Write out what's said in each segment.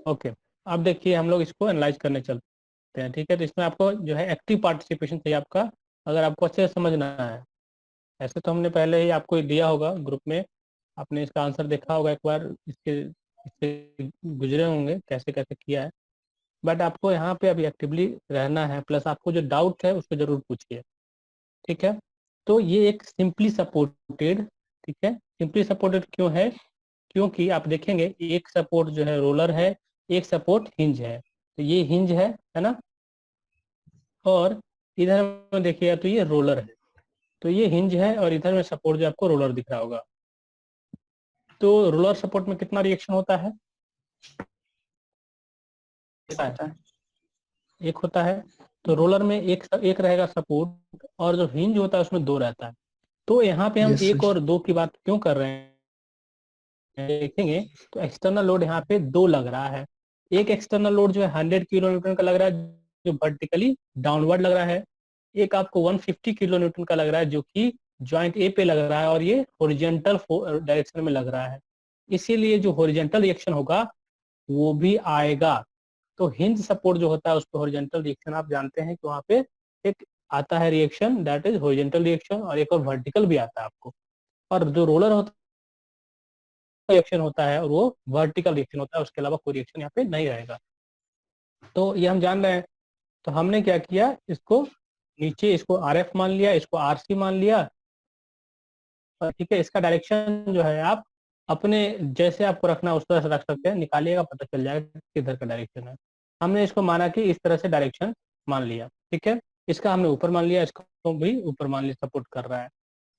Okay, अब देखिए हम लोग इसको एनालाइज करने चलते हैं। ठीक है, तो इसमें आपको जो है एक्टिव पार्टिसिपेशन चाहिए आपका, अगर आपको अच्छे से समझना है। ऐसे तो हमने पहले ही आपको दिया होगा ग्रुप में, आपने इसका आंसर देखा होगा एक बार, इससे गुजरे होंगे कैसे कैसे किया है। बट आपको यहाँ पे अभी एक्टिवली रहना है, प्लस आपको जो डाउट है उसको जरूर पूछिए। ठीक है, तो ये एक सिंपली सपोर्टेड, ठीक है, सिंपली सपोर्टेड क्यों है? क्योंकि आप देखेंगे एक सपोर्ट जो है रोलर है, एक सपोर्ट हिंज है। तो ये हिंज है ना, और इधर में देखिएगा तो ये रोलर है। तो ये हिंज है और इधर में सपोर्ट जो आपको रोलर दिख रहा होगा। तो रोलर सपोर्ट में कितना रिएक्शन होता है? होता है। एक होता है। तो रोलर में एक रहेगा सपोर्ट, और जो हिंज होता है उसमें दो रहता है। तो यहाँ पे हम यस एक सर। और दो की बात क्यों कर रहे हैं देखेंगे। तो एक्सटर्नल लोड यहाँ पे दो लग रहा है। एक एक्सटर्नल लोड जो है 100 किलो न्यूटन का लग रहा है, जो वर्टिकली डाउनवर्ड लग रहा है। एक आपको 150 किलो न्यूटन का लग रहा है जो कि जॉइंट ए पे लग रहा है, और ये हॉरिजॉन्टल डायरेक्शन में लग रहा है। इसीलिए जो हॉरिजॉन्टल रिएक्शन होगा वो भी आएगा। तो हिंज सपोर्ट जो होता है उस पर हॉरिजॉन्टल रिएक्शन आप जानते हैं कि वहाँ पे एक आता है reaction, that is horizontal reaction, और एक और वर्टिकल भी आता है आपको। और जो रोलर होता रिएक्शन होता है और वो वर्टिकल रिएक्शन होता है, उसके अलावा कोई रिएक्शन यहाँ पे नहीं रहेगा। तो ये हम जान रहे हैं। तो हमने क्या किया, इसको नीचे इसको आर एफ मान लिया, इसको आर सी मान लिया। और ठीक है, इसका डायरेक्शन जो है आप अपने जैसे आपको रखना है उस तरह से रख सकते हैं, निकालिएगा पता चल जाएगा किधर का डायरेक्शन है। हमने इसको माना कि इस तरह से डायरेक्शन मान लिया। ठीक है, इसका हमने ऊपर मान लिया, इसको भी ऊपर मान लिया, सपोर्ट कर रहा है।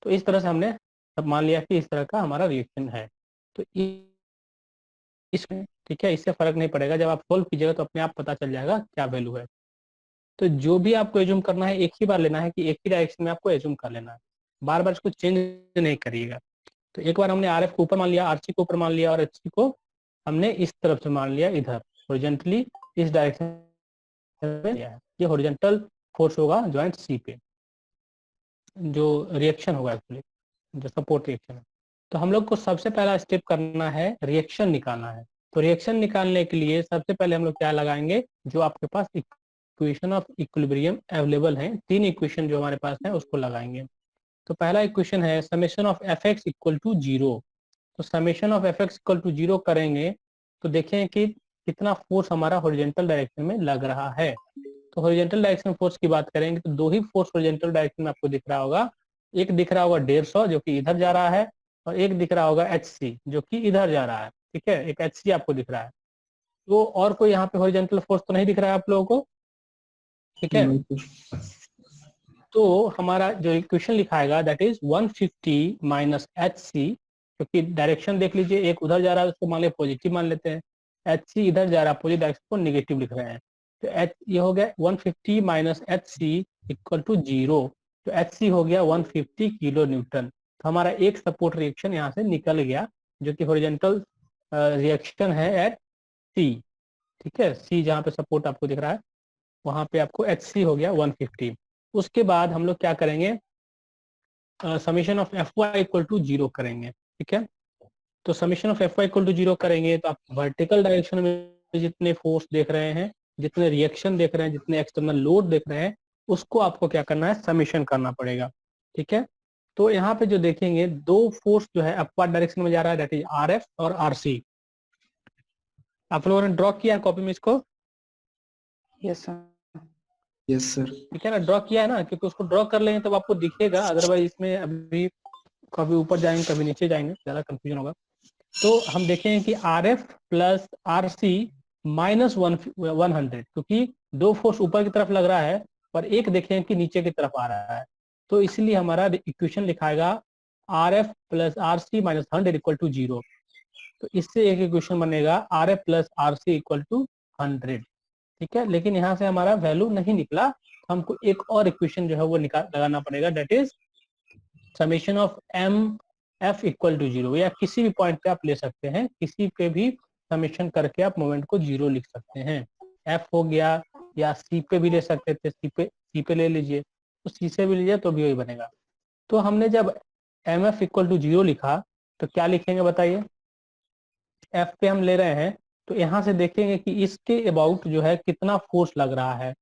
तो इस तरह से हमने सब मान लिया कि इस तरह का हमारा रिएक्शन है। तो इसमें ठीक है, इससे फर्क नहीं पड़ेगा, जब आप सोल्व कीजिएगा तो अपने आप पता चल जाएगा क्या वैल्यू है। तो जो भी आपको एज्यूम करना है एक ही बार लेना है, कि एक ही डायरेक्शन में आपको एज्यूम कर लेना है, बार बार इसको चेंज नहीं करिएगा। तो एक बार हमने आर एफ को ऊपर मान लिया, आर सी को ऊपर मान लिया, और एच सी को हमने इस तरफ से मान लिया, इधर हॉरिजॉन्टली इस डायरेक्शन में लिया है। ये हॉरिजॉन्टल फोर्स होगा जॉइंट सी पे, जो रिएक्शन होगा एक्चुअली, जो सपोर्ट रिएक्शन है। तो हम लोग को सबसे पहला स्टेप करना है, रिएक्शन निकालना है। तो रिएक्शन निकालने के लिए सबसे पहले हम लोग क्या लगाएंगे, जो आपके पास इक्वेशन ऑफ इक्विलिब्रियम अवेलेबल है, तीन इक्वेशन जो हमारे पास है उसको लगाएंगे। तो पहला इक्वेशन है summation of F X equal to zero. तो summation of F X equal to zero करेंगे तो देखें कि कितना फोर्स हमारा हॉरिजॉन्टल डायरेक्शन में लग रहा है। तो हॉरिजॉन्टल डायरेक्शन फोर्स की बात करेंगे तो दो ही फोर्स हॉरिजॉन्टल डायरेक्शन में आपको दिख रहा होगा। एक दिख रहा होगा 150 जो कि इधर जा रहा है, और एक दिख रहा होगा एच सी जो कि इधर जा रहा है। ठीक है, एक एच सी आपको दिख रहा है। तो और कोई यहाँ पे हॉरिजॉन्टल फोर्स तो नहीं दिख रहा है आप लोगों को? ठीक है, तो हमारा जो इक्वेशन लिखाएगा that is 150 minus H C, क्योंकि डायरेक्शन देख लीजिए, एक उधर जा रहा है उसको मान लिया पॉजिटिव मान लेते हैं, एच सी इधर जा रहा है अपोजिट डायरेक्शन को निगेटिव लिख रहे हैं। तो एच ये हो गया 150 minus H C equal to zero. तो एच सी हो गया 150 किलो न्यूटन। तो हमारा एक सपोर्ट रिएक्शन यहाँ से निकल गया, जो कि हॉरिजॉन्टल रिएक्शन है एट सी। ठीक है, सी जहाँ पे सपोर्ट आपको दिख रहा है वहां पे आपको एच सी हो गया 150। उसके बाद हम लोग क्या करेंगे, summation of F Y equal to zero करेंगे। ठीक है, तो summation of F Y equal to zero करेंगे तो आप वर्टिकल डायरेक्शन में जितने फोर्स देख रहे हैं, जितने रिएक्शन देख रहे हैं, जितने एक्सटर्नल लोड देख रहे हैं, उसको आपको क्या करना है, समीशन करना पड़ेगा। ठीक है, तो यहाँ पे जो देखेंगे दो फोर्स जो है अपवर्ड डायरेक्शन में जा रहा है, दैट इज आर एफ और आर सी। आप लोगों ने ड्रॉ किया है कॉपी में इसको? Yes sir. Yes sir. ठीक है ना, ड्रॉ किया है ना, क्योंकि उसको ड्रॉ कर लेंगे तब आपको दिखेगा, अदरवाइज इसमें अभी कभी ऊपर जाएंगे कभी नीचे जाएंगे, ज्यादा कंफ्यूजन होगा। तो हम देखेंगे कि R F plus R C minus 100, क्योंकि दो फोर्स ऊपर की तरफ लग रहा है और एक देखें कि नीचे की तरफ आ रहा है। तो इसलिए हमारा इक्वेशन लिखाएगा R F plus R C minus 100 equal to zero. तो इससे एक इक्वेशन बनेगा R F plus R C equal to 100। ठीक है, लेकिन यहाँ से हमारा वैल्यू नहीं निकला, हमको एक और इक्वेशन जो है वो लगाना पड़ेगा, that is summation of M F equal to zero. या किसी भी पॉइंट पे आप ले सकते हैं, किसी पे भी समेशन करके आप मोमेंट को जीरो लिख सकते हैं। एफ हो गया, या सी पे भी ले सकते थे, सी पे ले लीजिए, तो सी से भी लीजिए तो भी वही बनेगा। तो हमने जब M F equal to zero लिखा तो क्या लिखेंगे बताइए? एफ पे हम ले रहे हैं, तो यहाँ से देखेंगे कि इसके अबाउट जो है कितना फोर्स लग रहा है।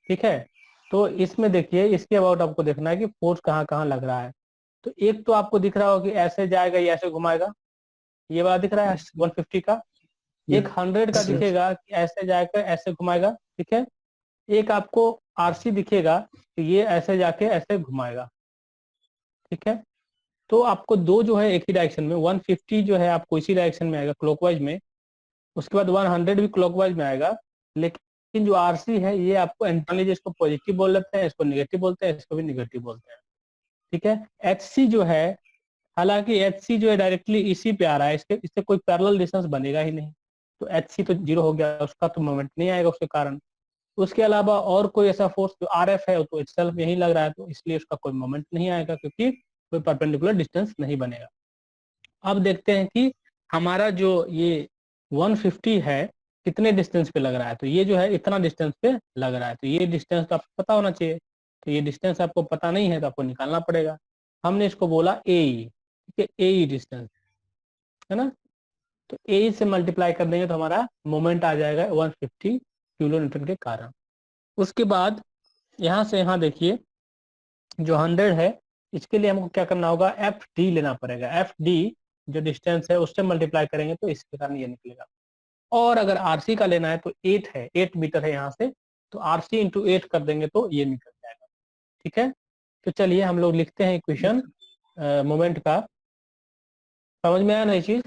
ठीक है, तो इसमें देखिए इसके अबाउट आपको देखना है कि फोर्स कहाँ कहाँ लग रहा है। तो एक तो आपको दिख रहा होगा कि ऐसे जाएगा या ऐसे घुमाएगा, ये वाला दिख रहा है 150 का। एक 100 का दिखेगा कि ऐसे जाकर ऐसे घुमाएगा। ठीक है, एक आपको आरसी दिखेगा कि ये ऐसे जाके ऐसे घुमाएगा। ठीक है, तो आपको दो जो है एक ही डायरेक्शन में, 150 जो है आपको इसी डायरेक्शन में आएगा क्लॉकवाइज में, उसके बाद 100 भी क्लॉकवाइज में आएगा। लेकिन जो आरसी है ये आपको इंटरनली, जिसको पॉजिटिव बोल लेते हैं, इसको निगेटिव बोलते हैं, इसको भी निगेटिव बोलते हैं। ठीक है, एच सी जो है, हालांकि एच सी जो है डायरेक्टली इसी पे आ रहा है, इसके इससे कोई पैरेलल डिस्टेंस बनेगा ही नहीं, तो एच सी तो जीरो हो गया, उसका तो मोमेंट नहीं आएगा उसके कारण। उसके अलावा और कोई ऐसा फोर्स जो आर एफ है तो इटसेल्फ यही लग रहा है, तो इसलिए उसका कोई मोमेंट नहीं आएगा, क्योंकि कोई परपेंडिकुलर डिस्टेंस नहीं बनेगा। अब देखते हैं कि हमारा जो ये 150 है कितने डिस्टेंस पे लग रहा है। तो ये जो है इतना डिस्टेंस पे लग रहा है, तो ये डिस्टेंस तो आपको पता होना चाहिए। तो ये डिस्टेंस आपको पता नहीं है तो आपको निकालना पड़ेगा। हमने इसको बोला ए ई, ठीक है, ए ई डिस्टेंस है ना। तो ए ई से मल्टीप्लाई कर देंगे तो हमारा मोमेंट आ जाएगा 150 किलो न्यूटन के कारण। उसके बाद यहाँ से यहाँ देखिए जो 100 है, इसके लिए हमको क्या करना होगा, एफ डी लेना पड़ेगा। एफ डी जो डिस्टेंस है उससे मल्टीप्लाई करेंगे तो इसके कारण ये निकलेगा। और अगर आरसी का लेना है तो 8 है, 8 मीटर है यहाँ से, तो आरसी इंटू 8 कर देंगे तो ये निकल जाएगा। ठीक है, तो चलिए हम लोग लिखते हैं इक्वेशन मोमेंट का। समझ में आया ना ये चीज?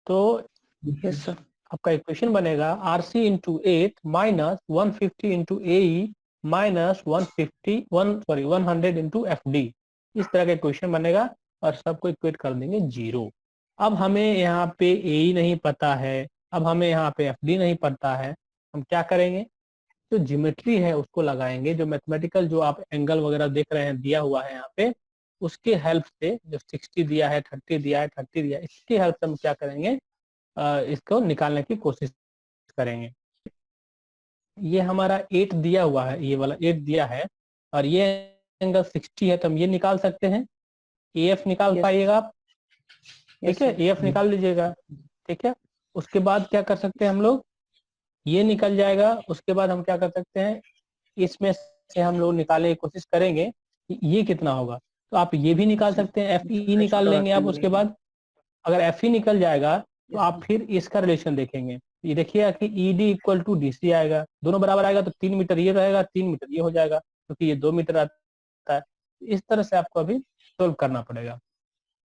तो यस सर। आपका इक्वेशन बनेगा R C into 8 minus 150 into A minus 100 into F D. इस तरह का इक्वेशन बनेगा और सबको इक्वेट कर देंगे जीरो। अब हमें यहाँ पे ए नहीं पता है, अब हमें यहाँ पे एफ डी नहीं पता है, हम क्या करेंगे, जो ज्योमेट्री है उसको लगाएंगे, जो मैथमेटिकल जो आप एंगल वगैरह देख रहे हैं दिया हुआ है यहाँ पे, उसके हेल्प से, जो 60 दिया है, 30 दिया है, 30 दिया है, इसकी हेल्प से हम क्या करेंगे, इसको निकालने की कोशिश करेंगे। ये हमारा 8 दिया हुआ है, ये वाला 8 दिया है, और ये एंगल 60 है, तो हम ये निकाल सकते हैं। ए एफ निकाल Yes. पाइएगा आप? Yes, ठीक है, ए एफ निकाल लीजिएगा। ठीक है, उसके बाद क्या कर सकते हैं हम लोग, ये निकल जाएगा। उसके बाद हम क्या कर सकते हैं, इसमें से हम लोग निकालने की कोशिश करेंगे कि ये कितना होगा। तो आप ये भी निकाल सकते हैं, एफ ई निकाल लेंगे आप। उसके बाद अगर एफ ई निकल जाएगा तो आप फिर इसका रिलेशन देखेंगे। ये देखिए कि E D equal to D C आएगा, दोनों बराबर आएगा तो 3 मीटर ये रहेगा, 3 मीटर ये हो जाएगा, क्योंकि ये 2 मीटर आता है। इस तरह से आपको अभी सोल्व करना पड़ेगा।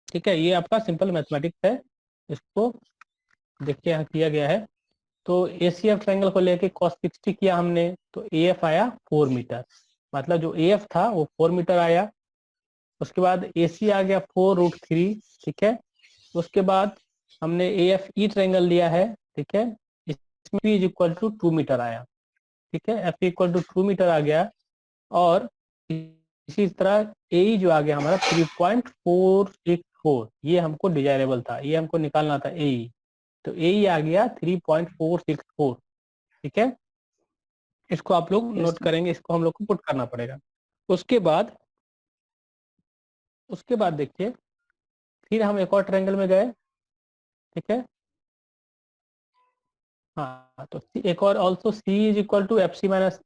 ठीक है, ये आपका सिंपल मैथमेटिक्स है, इसको देखिए यहाँ किया गया है। तो ए सी एफ ट्रायंगल को लेके cos 60 किया हमने, तो ए एफ आया 4 मीटर, मतलब जो ए एफ था वो 4 मीटर आया। उसके बाद ए सी आ गया 4√3। ठीक है, उसके बाद हमने ए एफ ई ट्रायंगल लिया है। ठीक है, इसमें P is equal to 2 metre आया। ठीक है, एफ इक्वल टू 2 मीटर आ गया। और इसी तरह ए जो आ गया हमारा 3.464, ये हमको डिजायरेबल था, ये हमको निकालना था ए, तो ए आ गया 3.464। ठीक है, इसको आप लोग Yes, नोट करेंगे, इसको हम लोग को पुट करना पड़ेगा। उसके बाद देखिए फिर हम एक और ट्रायंगल में गए। ठीक है, हाँ, तो एक और also C is equal to F C minus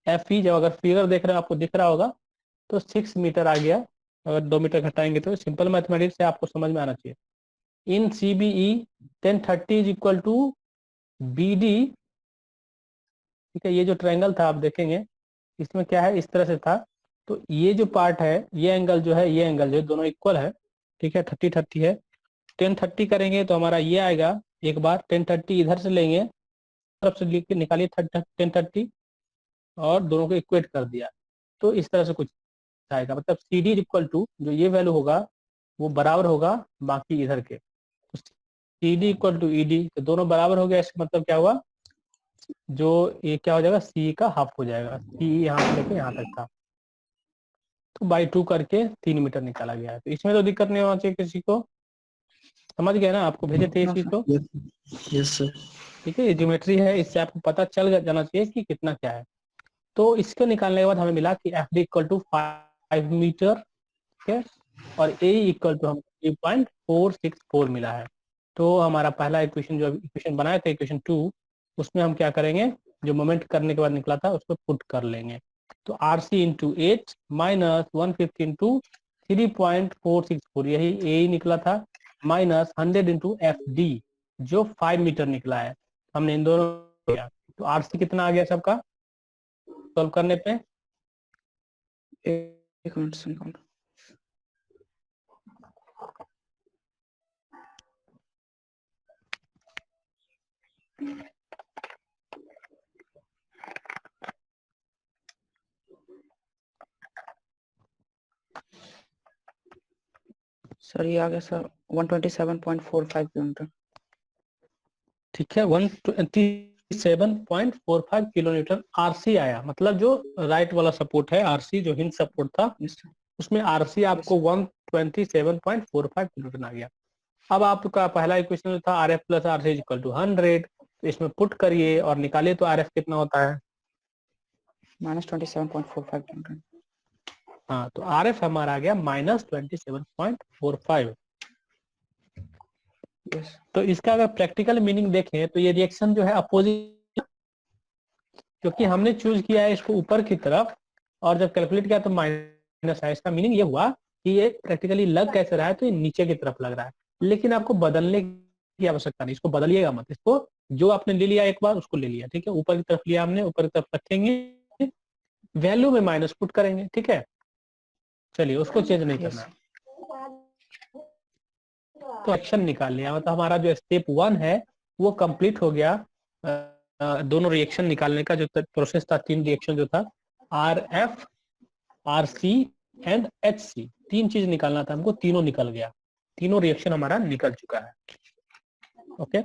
F E. जब अगर फिगर देख रहे हो आपको दिख रहा होगा, तो 6 मीटर आ गया। अगर 2 मीटर घटाएंगे तो सिंपल मैथमेटिक्स से आपको समझ में आना चाहिए। In C B E 1030 is equal to B D. ठीक है, ये जो ट्रायंगल था आप देखेंगे इसमें क्या है, इस तरह से था। तो ये जो पार्ट है, ये एंगल जो है, ये एंगल जो है, दोनों इक्वल है। ठीक है, 30-30 है। 1030 करेंगे तो हमारा ये आएगा। एक बार 1030 इधर से लेंगे, तरफ से निकालिए 1030, और दोनों को इक्वेट कर दिया, तो इस तरह से कुछ आएगा। मतलब सी डी इक्वल टू जो ये वैल्यू होगा वो बराबर होगा बाकी इधर के। तो C D equal to E D, तो दोनों बराबर हो गया। इसका मतलब क्या हुआ, जो ये क्या हो जाएगा, सी का हाफ हो जाएगा। सी यहाँ से लेके यहाँ तक था, तो बाई 2 करके 3 मीटर निकाला गया है। तो इसमें तो दिक्कत नहीं होना चाहिए किसी को। समझ गए ना, आपको भेजे थे इस चीज को? Yes sir. ठीक है, ये ज्योमेट्री है, इससे आपको पता चल जाना चाहिए कि कितना क्या है। तो इसको निकालने के बाद हमें मिला कि F D equal to 5 metre. ठीक है, और ए इक्वल टू हम 3.464 मिला है। तो हमारा पहला इक्वेशन, जो इक्वेशन बनाया था इक्वेशन 2, उसमें हम क्या करेंगे, जो मोमेंट करने के बाद निकला था उसको पुट कर लेंगे। तो R C into 8 minus 150 into 3.464, यही ए ही निकला था, माइनस 100 इंटू एफ डी जो 5 मीटर निकला है। हमने इन दोनों किया, तो आर सी कितना आ गया सबका सॉल्व करने पे? एक मिनट से निकाल। सर ये आ गया सर 127.45 किलोमीटर। ठीक है, 127.45 किलोमीटर आरसी आया, मतलब जो राइट वाला सपोर्ट है आरसी, जो हिंज सपोर्ट था, उसमें आरसी आपको 127.45 किलोमीटर आ गया। अब आपका पहला इक्वेशन था R F plus R C equal to 100, तो इसमें पुट करिए और निकालिए, तो आर एफ कितना होता है? -27.45 किलोमीटर। हाँ, तो आर एफ हमारा आ गया -27.45। यस। तो इसका अगर प्रैक्टिकल मीनिंग देखें तो ये रिएक्शन जो है अपोजिट, क्योंकि हमने चूज किया है इसको ऊपर की तरफ, और जब कैलकुलेट किया तो माइनस है। इसका मीनिंग ये हुआ कि ये प्रैक्टिकली लग कैसे रहा है, तो ये नीचे की तरफ लग रहा है, लेकिन आपको बदलने की आवश्यकता नहीं, इसको बदलिएगा मत, इसको जो आपने ले लिया एक बार उसको ले लिया, ठीक है, ऊपर की तरफ लिया हमने, ऊपर की तरफ रखेंगे, वैल्यू में माइनस पुट करेंगे, ठीक है। चलिए, उसको चेंज नहीं करना। तो एक्शन निकाल लिया, मतलब हमारा जो स्टेप 1 है वो कंप्लीट हो गया। दोनों रिएक्शन निकालने का जो प्रोसेस था, 3 रिएक्शन जो था, R F, R C and H C, 3 चीज निकालना था हमको, तीनों निकल गया, तीनों रिएक्शन हमारा निकल चुका है। ओके,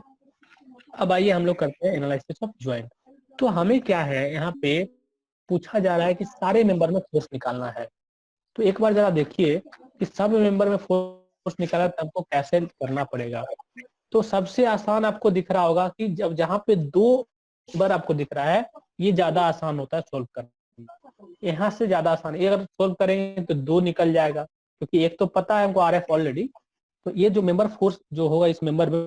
अब आइए हम लोग करते हैं एनालिसिस ऑफ ज्वाइंट। तो हमें क्या है, यहाँ पे पूछा जा रहा है कि सारे मेंबर में फोर्स निकालना है। तो एक बार जरा देखिए कि सब मेंबर में फोर्स निकाला तो हमको कैसे करना पड़ेगा। तो सबसे आसान आपको दिख रहा होगा कि जब जहाँ पे 2 नंबर आपको दिख रहा है, ये ज्यादा आसान होता है सोल्व करना, यहाँ से ज्यादा आसान। ये अगर सोल्व करेंगे तो 2 निकल जाएगा, क्योंकि एक तो पता है हमको आर एफ ऑलरेडी, तो ये जो मेंबर फोर्स जो होगा इस मेंबर में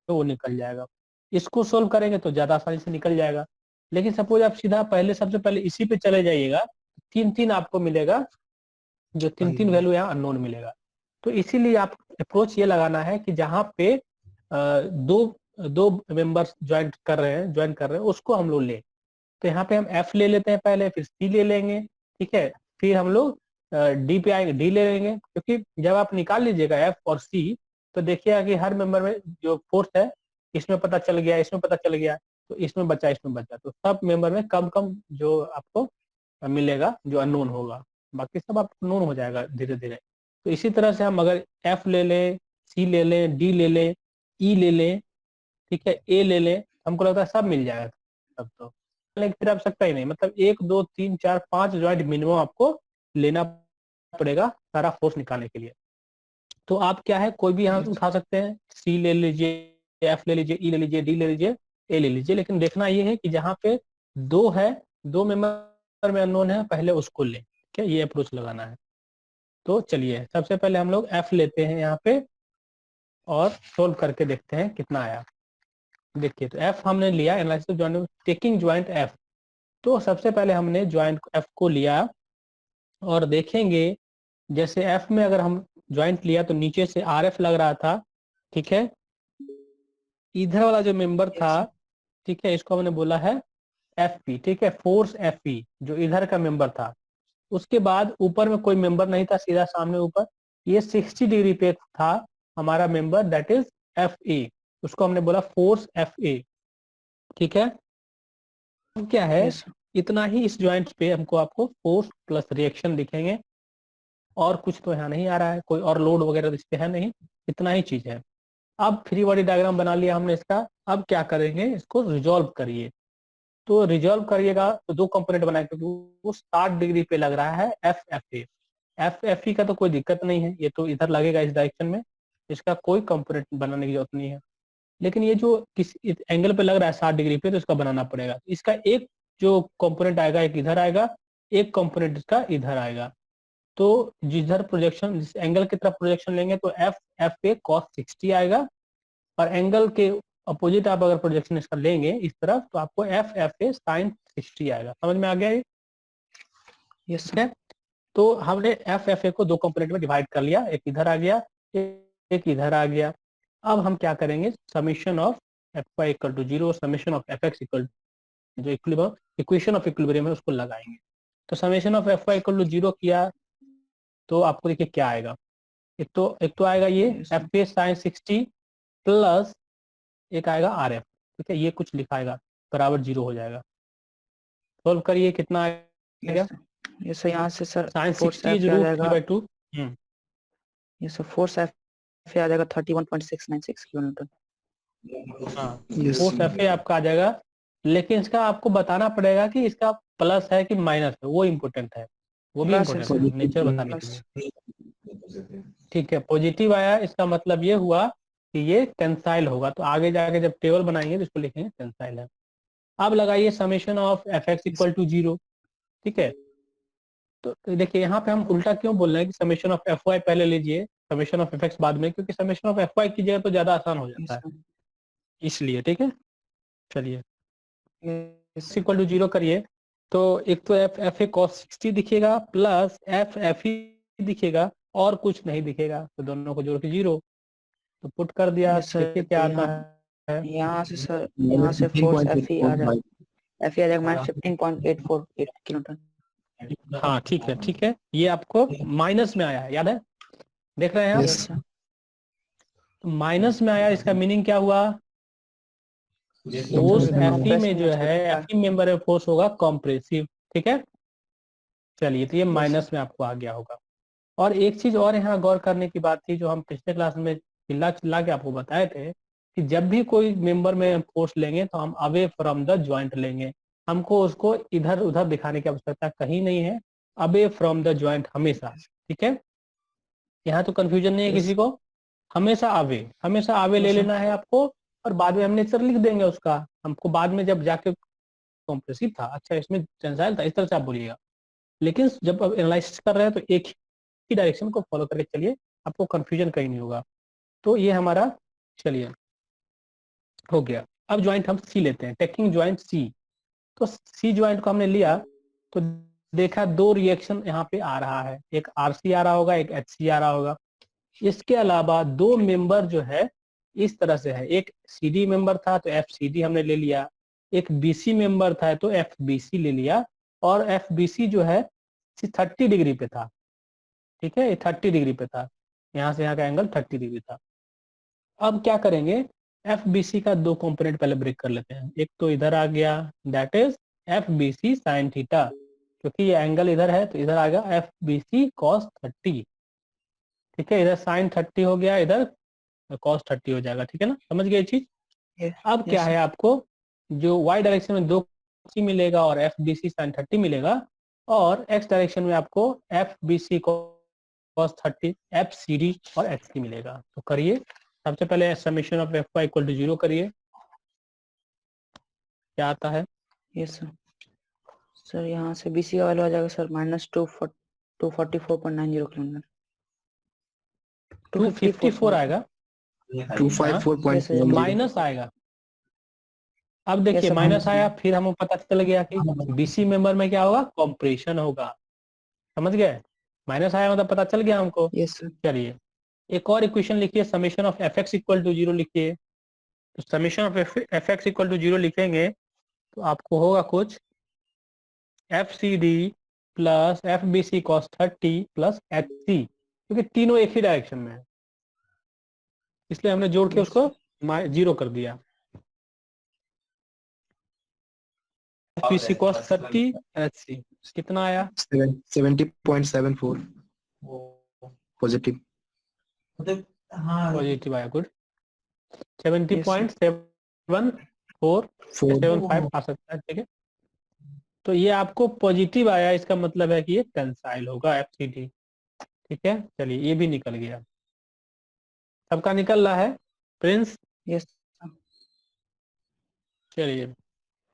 वो निकल जाएगा। इसको सोल्व करेंगे तो ज्यादा आसानी से निकल जाएगा। लेकिन सपोज आप सीधा पहले, सबसे पहले इसी पे चले जाइएगा, 3 आपको मिलेगा, जो 3 वैल्यू यहाँ अननोन मिलेगा। तो इसीलिए आप अप्रोच ये लगाना है कि जहाँ पे दो दो मेंबर्स ज्वाइंट कर रहे हैं उसको हम लोग ले। तो यहाँ पे हम एफ ले लेते हैं पहले, फिर सी ले लेंगे, ठीक है, फिर हम लोग डी पे आएंगे, डी ले लेंगे, क्योंकि जब आप निकाल लीजिएगा एफ और सी, तो देखिएगा कि हर मेंबर में जो फोर्स है, इसमें पता चल गया, इसमें पता चल गया, तो इसमें बचा, इसमें बचा, तो सब मेंबर में कम कम जो आपको मिलेगा, जो अननोन होगा, बाकी सब आपको नोन हो जाएगा धीरे धीरे। तो इसी तरह से हम अगर एफ ले लें, सी ले लें, डी ले लें, ई ले लें, ठीक है, ए ले लें, हमको लगता है सब मिल जाएगा तब तो, लेकिन फिर आप सकता ही नहीं, मतलब 1 2 3 4 5 ज्वाइंट मिनिमम आपको लेना पड़ेगा सारा फोर्स निकालने के लिए। तो आप क्या है, कोई भी यहाँ उठा सकते हैं, सी ले लीजिए, एफ ले लीजिए, ई ले लीजिए, डी ले लीजिए, ए ले लीजिए, लेकिन देखना ये है कि जहाँ पे 2 है, 2 मेंबर में अननोन है, पहले उसको ले, ठीक है, ये अप्रोच लगाना है। तो चलिए सबसे पहले हम लोग एफ लेते हैं यहाँ पे और सोल्व करके देखते हैं कितना आया। देखिए, तो एफ हमने लिया, analysis joint, taking joint F. तो सबसे पहले हमने ज्वाइंट एफ को लिया और देखेंगे, जैसे एफ में अगर हम ज्वाइंट लिया तो नीचे से आर एफ लग रहा था, ठीक है, इधर वाला जो मेंबर था, ठीक है, इसको हमने बोला है एफ पी, ठीक है, फोर्स एफ पी जो इधर का मेंबर था। उसके बाद ऊपर में कोई मेंबर नहीं था, सीधा सामने ऊपर ये 60 डिग्री पे था हमारा member, that is F A, उसको हमने बोला फोर्स एफ ए, ठीक है। अब क्या है, इतना ही इस ज्वाइंट पे हमको आपको फोर्स प्लस रिएक्शन दिखेंगे, और कुछ तो यहाँ नहीं आ रहा है, कोई और लोड वगैरह इस पे है नहीं, इतना ही चीज है। अब फ्री बॉडी डायग्राम बना लिया हमने इसका, अब क्या करेंगे, इसको रिजॉल्व करिए। तो रिजॉल्व करिएगा तो 2 कंपोनेंट बनाए, क्योंकि वो 60 डिग्री पे लग रहा है F F A. F F E का तो कोई दिक्कत नहीं है, ये तो इधर लगेगा इस डायरेक्शन में, इसका कोई कंपोनेंट बनाने की जरूरत नहीं है। लेकिन ये जो किस एंगल पे लग रहा है 60 डिग्री पे, तो इसका बनाना पड़ेगा। इसका एक जो कंपोनेंट आएगा, एक इधर आएगा, एक कंपोनेंट इसका इधर आएगा। तो जिधर प्रोजेक्शन, जिस एंगल की तरफ प्रोजेक्शन लेंगे, तो एफ एफ पे cos 60 आएगा, और एंगल के अपोजिट आप अगर प्रोजेक्शन इसका लेंगे इस तरफ तो आपको एफ एफ ए साइन 60 आएगा। समझ में आ गया ये? यस ठीक है, तो हमने एफ एफ ए को दो कंपोनेंट में डिवाइड कर लिया, एक इधर आ गया, एक इधर आ गया। अब हम क्या करेंगे, summation of F Y equal to zero, summation of F X equal जो इक्वेशन ऑफ इक्विलिब्रियम है उसको लगाएंगे। तो summation of F Y equal to zero किया तो आपको देखिए क्या आएगा। एक तो आएगा ये Yes, F A sine 60 plus एक आएगा आर एफ। ठीक है, ये कुछ लिखाएगा बराबर जीरो हो जाएगा। सोल्व करिए कितना आएगा। यस सर, यहाँ से sir sine force 60 is F आ रूट जाएगा। 3/2। यस सर, फोर्स एफ आ जाएगा 31.696 किलोन्यूटन। हाँ, Yes. फोर्स एफ ए आपका आ जाएगा, लेकिन इसका आपको बताना पड़ेगा कि इसका प्लस है कि माइनस है, वो इम्पोर्टेंट है, वो भी प्लस है इम्पोर्टेंट है सर, नेचर बताने के प्लस। लिए। ठीक है, पॉजिटिव आया, इसका मतलब ये हुआ कि ये टेंसाइल होगा। तो आगे जाके जब टेबल बनाएंगे तो इसको लिखेंगे टेंसाइल है। अब लगाइए summation of F X equal to zero. ठीक है, तो देखिए यहाँ पे हम उल्टा क्यों बोल रहे हैं कि समेशन ऑफ एफ वाई पहले लीजिए, समेशन ऑफ एफ एक्स बाद में, क्योंकि समेशन ऑफ एफ वाई की जगह तो ज्यादा आसान हो जाता है इसलिए। ठीक है, चलिए यस इक्वल टू जीरो करिए तो एक तो एफ एफ ए कॉस 60 दिखेगा प्लस एफ एफ ई दिखेगा और कुछ नहीं दिखेगा, तो दोनों को जोड़ के जीरो। तो पुट कर दिया, यस सर, देखिए क्या आता है। यहाँ से सर, यहाँ से फोर्स एफ ई आ जाएगा, एफ ई आ जाएगा माइनस 15.848 किलोन्यूटन। हाँ ठीक है, ठीक है, ये आपको माइनस में आया है, याद है, देख रहे हैं आप? यस सर, तो माइनस में आया, इसका मीनिंग क्या हुआ, फोर्स एफ ई में जो है एफ ई मेंबर में फोर्स होगा कॉम्प्रेसिव। ठीक है, चलिए तो ये माइनस में आपको आ गया होगा। और एक चीज और यहाँ गौर करने की बात थी, जो हम पिछले क्लास में चिल्ला चिल्ला के आपको बताए थे कि जब भी कोई मेंबर में फोर्स लेंगे तो हम अवे फ्रॉम द ज्वाइंट लेंगे, हमको उसको इधर उधर दिखाने की आवश्यकता कहीं नहीं है, अवे फ्रॉम द ज्वाइंट हमेशा। ठीक है, यहाँ तो कंफ्यूजन नहीं है किसी को, हमेशा आवे ले लेना है आपको, और बाद में हम नेचर लिख देंगे उसका, हमको बाद में जब जाके कॉम्प्रेसिव था, अच्छा इसमें टेंसाइल था, इस तरह से आप बोलिएगा। लेकिन जब आप एनालाइसिस कर रहे हैं तो एक ही डायरेक्शन को फॉलो करके चलिए, आपको कंफ्यूजन कहीं नहीं होगा। तो ये हमारा, चलिए हो गया। अब ज्वाइंट हम सी लेते हैं, टेकिंग ज्वाइंट सी। तो सी ज्वाइंट को हमने लिया तो देखा दो रिएक्शन यहाँ पे आ रहा है, एक आरसी आ रहा होगा, एक एचसी आ रहा होगा। इसके अलावा दो मेंबर जो है इस तरह से है, एक सीडी मेंबर था तो एफ सी डी हमने ले लिया, एक बीसी मेंबर था तो एफ बी सी ले लिया, और एफ बी सी जो है 30 डिग्री पे था। ठीक है, ये 30 डिग्री पे था, यहाँ से यहाँ का एंगल 30 डिग्री था। अब क्या करेंगे, एफ बी सी का दो कंपोनेंट पहले ब्रेक कर लेते हैं। एक तो इधर आ गया, that is F B C sine theta, क्योंकि ये एंगल इधर है तो इधर आ गया एफ बी सी कॉस 30। ठीक है, इधर साइन 30 हो गया, इधर कॉस 30 हो जाएगा। ठीक है ना, समझ गए चीज। अब क्या है, आपको जो वाई डायरेक्शन में दो सी मिलेगा और एफ बी सी साइन 30 मिलेगा, और एक्स डायरेक्शन में आपको F B C cos 30 F C D और एच सी मिलेगा। तो करिए, सबसे पहले summation of F Y equal to zero करिए, क्या आता है। यस सर, सर यहाँ से बीसी का वैल्यू आ जाएगा सर माइनस 244.90 किलोमीटर, 254 आएगा, 254.10 माइनस आएगा। अब देखिए माइनस आया, फिर हमें पता चल गया कि बीसी मेंबर में क्या होगा, कॉम्प्रेशन होगा। समझ गए, माइनस आया मतलब पता चल गया हमको। यस सर, चलिए एक और इक्वेशन लिखिए, summation of F X equal to zero लिखिए। तो summation of F X equal to zero लिखेंगे तो आपको होगा कुछ F C D plus F B C cos 30 plus H C, क्योंकि तीनों एक ही डायरेक्शन में है इसलिए हमने जोड़ के उसको जीरो कर दिया। F B C cos 30 H C कितना आया, 70.74 पॉजिटिव। पॉजिटिव आया, गुड। 70.74 75 आ सकता है। ठीक है, तो ये आपको पॉजिटिव आया, इसका मतलब है कि ये टेंसाइल होगा एफ सी डी। ठीक है, चलिए ये भी निकल गया, सबका निकल रहा है प्रिंस। यस चलिए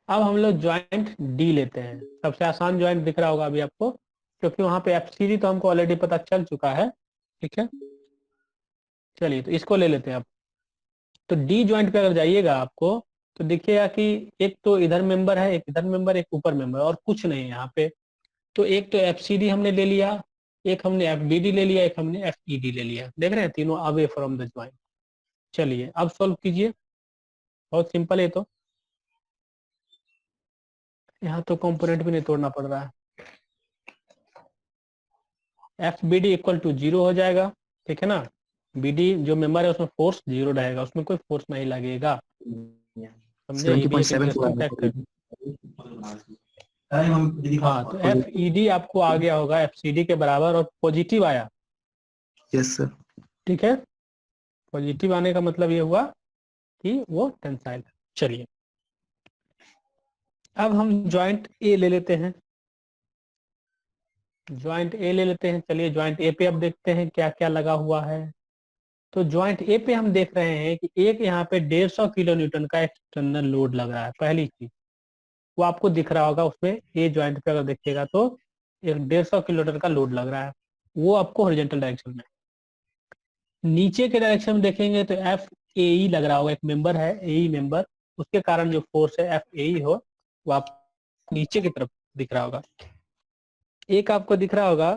अब हम लोग ज्वाइंट डी लेते हैं, सबसे आसान ज्वाइंट दिख रहा होगा अभी आपको, क्योंकि वहां पे एफ सी डी तो हमको ऑलरेडी पता चल चुका है। ठीक है, चलिए तो इसको ले लेते हैं अब, तो डी ज्वाइंट पे अगर जाइएगा आपको तो देखिएगा कि एक तो इधर मेंबर है, एक इधर मेंबर, एक ऊपर मेंबर, और कुछ नहीं है यहाँ पे। तो एक तो एफसीडी हमने ले लिया, एक हमने एफबीडी ले लिया, एक हमने एफईडी ले लिया। देख रहे हैं तीनों अवे फ्रॉम द ज्वाइंट। चलिए अब सॉल्व कीजिए, बहुत सिंपल है। तो यहाँ तो कंपोनेंट भी नहीं तोड़ना पड़ रहा है। F B D equal to 0 हो जाएगा, ठीक है ना। बी डी जो मेंबर है उसमें फोर्स 0 रहेगा, उसमें कोई फोर्स नहीं लगेगा, समझे। ये भी एक इंटरेस्टिंग फैक्ट है। हाँ, तो एफ ई डी आपको आ गया होगा एफ सी डी के बराबर, और पॉजिटिव आया। Yes sir. ठीक है, पॉजिटिव आने का मतलब ये हुआ कि वो टेंसाइल है। चलिए अब हम ज्वाइंट ए ले लेते हैं, ज्वाइंट ए ले लेते हैं। चलिए ज्वाइंट ए पे अब देखते हैं क्या क्या लगा हुआ है। तो ज्वाइंट ए पे हम देख रहे हैं कि एक यहाँ पे 150 किलो न्यूटन का एक्सटर्नल लोड लग रहा है। पहली चीज वो आपको दिख रहा होगा उसमें, ए ज्वाइंट पे अगर देखिएगा तो एक 150 किलो न्यूटन का लोड लग रहा है, वो आपको हॉरिजॉन्टल डायरेक्शन में। नीचे के डायरेक्शन में देखेंगे तो एफ ए ई लग रहा होगा, एक मेंबर है ए ई मेंबर, उसके कारण जो फोर्स है एफ ए ई हो वो आप नीचे की तरफ दिख रहा होगा। एक आपको दिख रहा होगा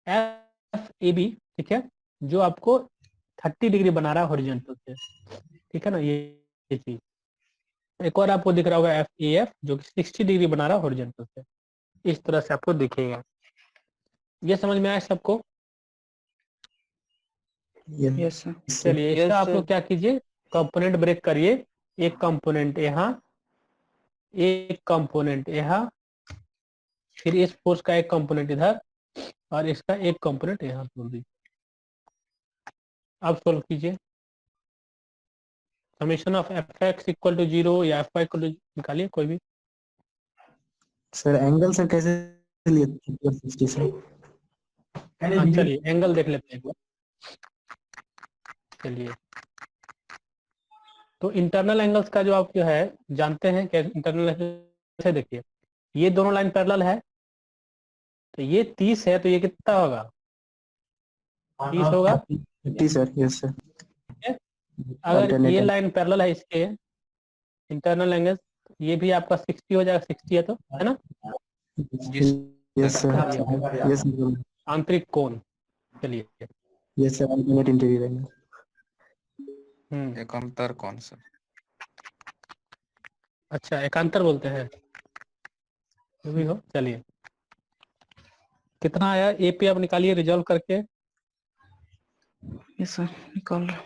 एफ ए बी, ठीक है, जो आपको 30 डिग्री बना रहा है हॉरिजॉन्टल से, ठीक है ना, ये चीज। एक और आपको दिख रहा होगा एफ ए एफ जो कि 60 डिग्री बना रहा है हॉरिजॉन्टल से। इस तरह से आपको दिखेगा। ये समझ में आया सबको? Yes sir. चलिए इसका आप लोग क्या कीजिए, कंपोनेंट ब्रेक करिए। एक कंपोनेंट यहाँ, एक कंपोनेंट यहाँ, फिर इस फोर्स का एक कंपोनेंट इधर, और इसका एक कंपोनेंट यहाँ छोड़ दीजिए। अब सोल्व कीजिए। Summation of F X equal to 0 या एफ वाई इक्वल टू निकालिए कोई भी। सर एंगल सर कैसे लिए 60 से? हाँ चलिए एंगल देख लेते हैं एक बार। चलिए तो इंटरनल एंगल्स का जो आप जो है जानते हैं क्या, इंटरनल कैसे देखिए, ये दोनों लाइन पैरेलल है, तो ये 30 है, तो ये कितना होगा? 30 होगा। 50 सर। Yes sir. अगर ये लाइन पैरेलल है इसके इंटरनल एंगल, ये भी आपका 60 हो जाएगा। 60 है तो, है ना। Yes sir. यस आंतरिक कोण। चलिए yes sir, alternate interior angle. एकांतर कौन सा? अच्छा एकांतर बोलते हैं, जो भी हो। चलिए कितना आया ए पे, आप निकालिए रिजॉल्व करके। यस सर, निकाल रहा हूं।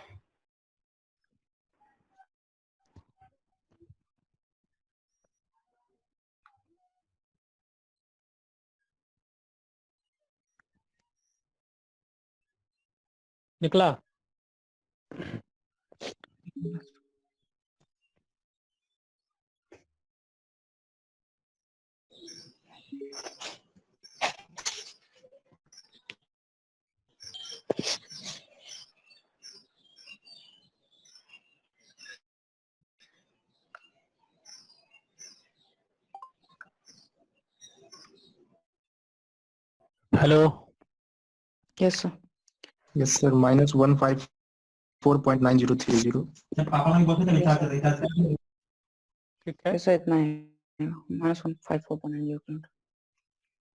निकला? Hello. Yes sir. Yes sir, -154.9030। ठीक है, ऐसा इतना है, -154.90।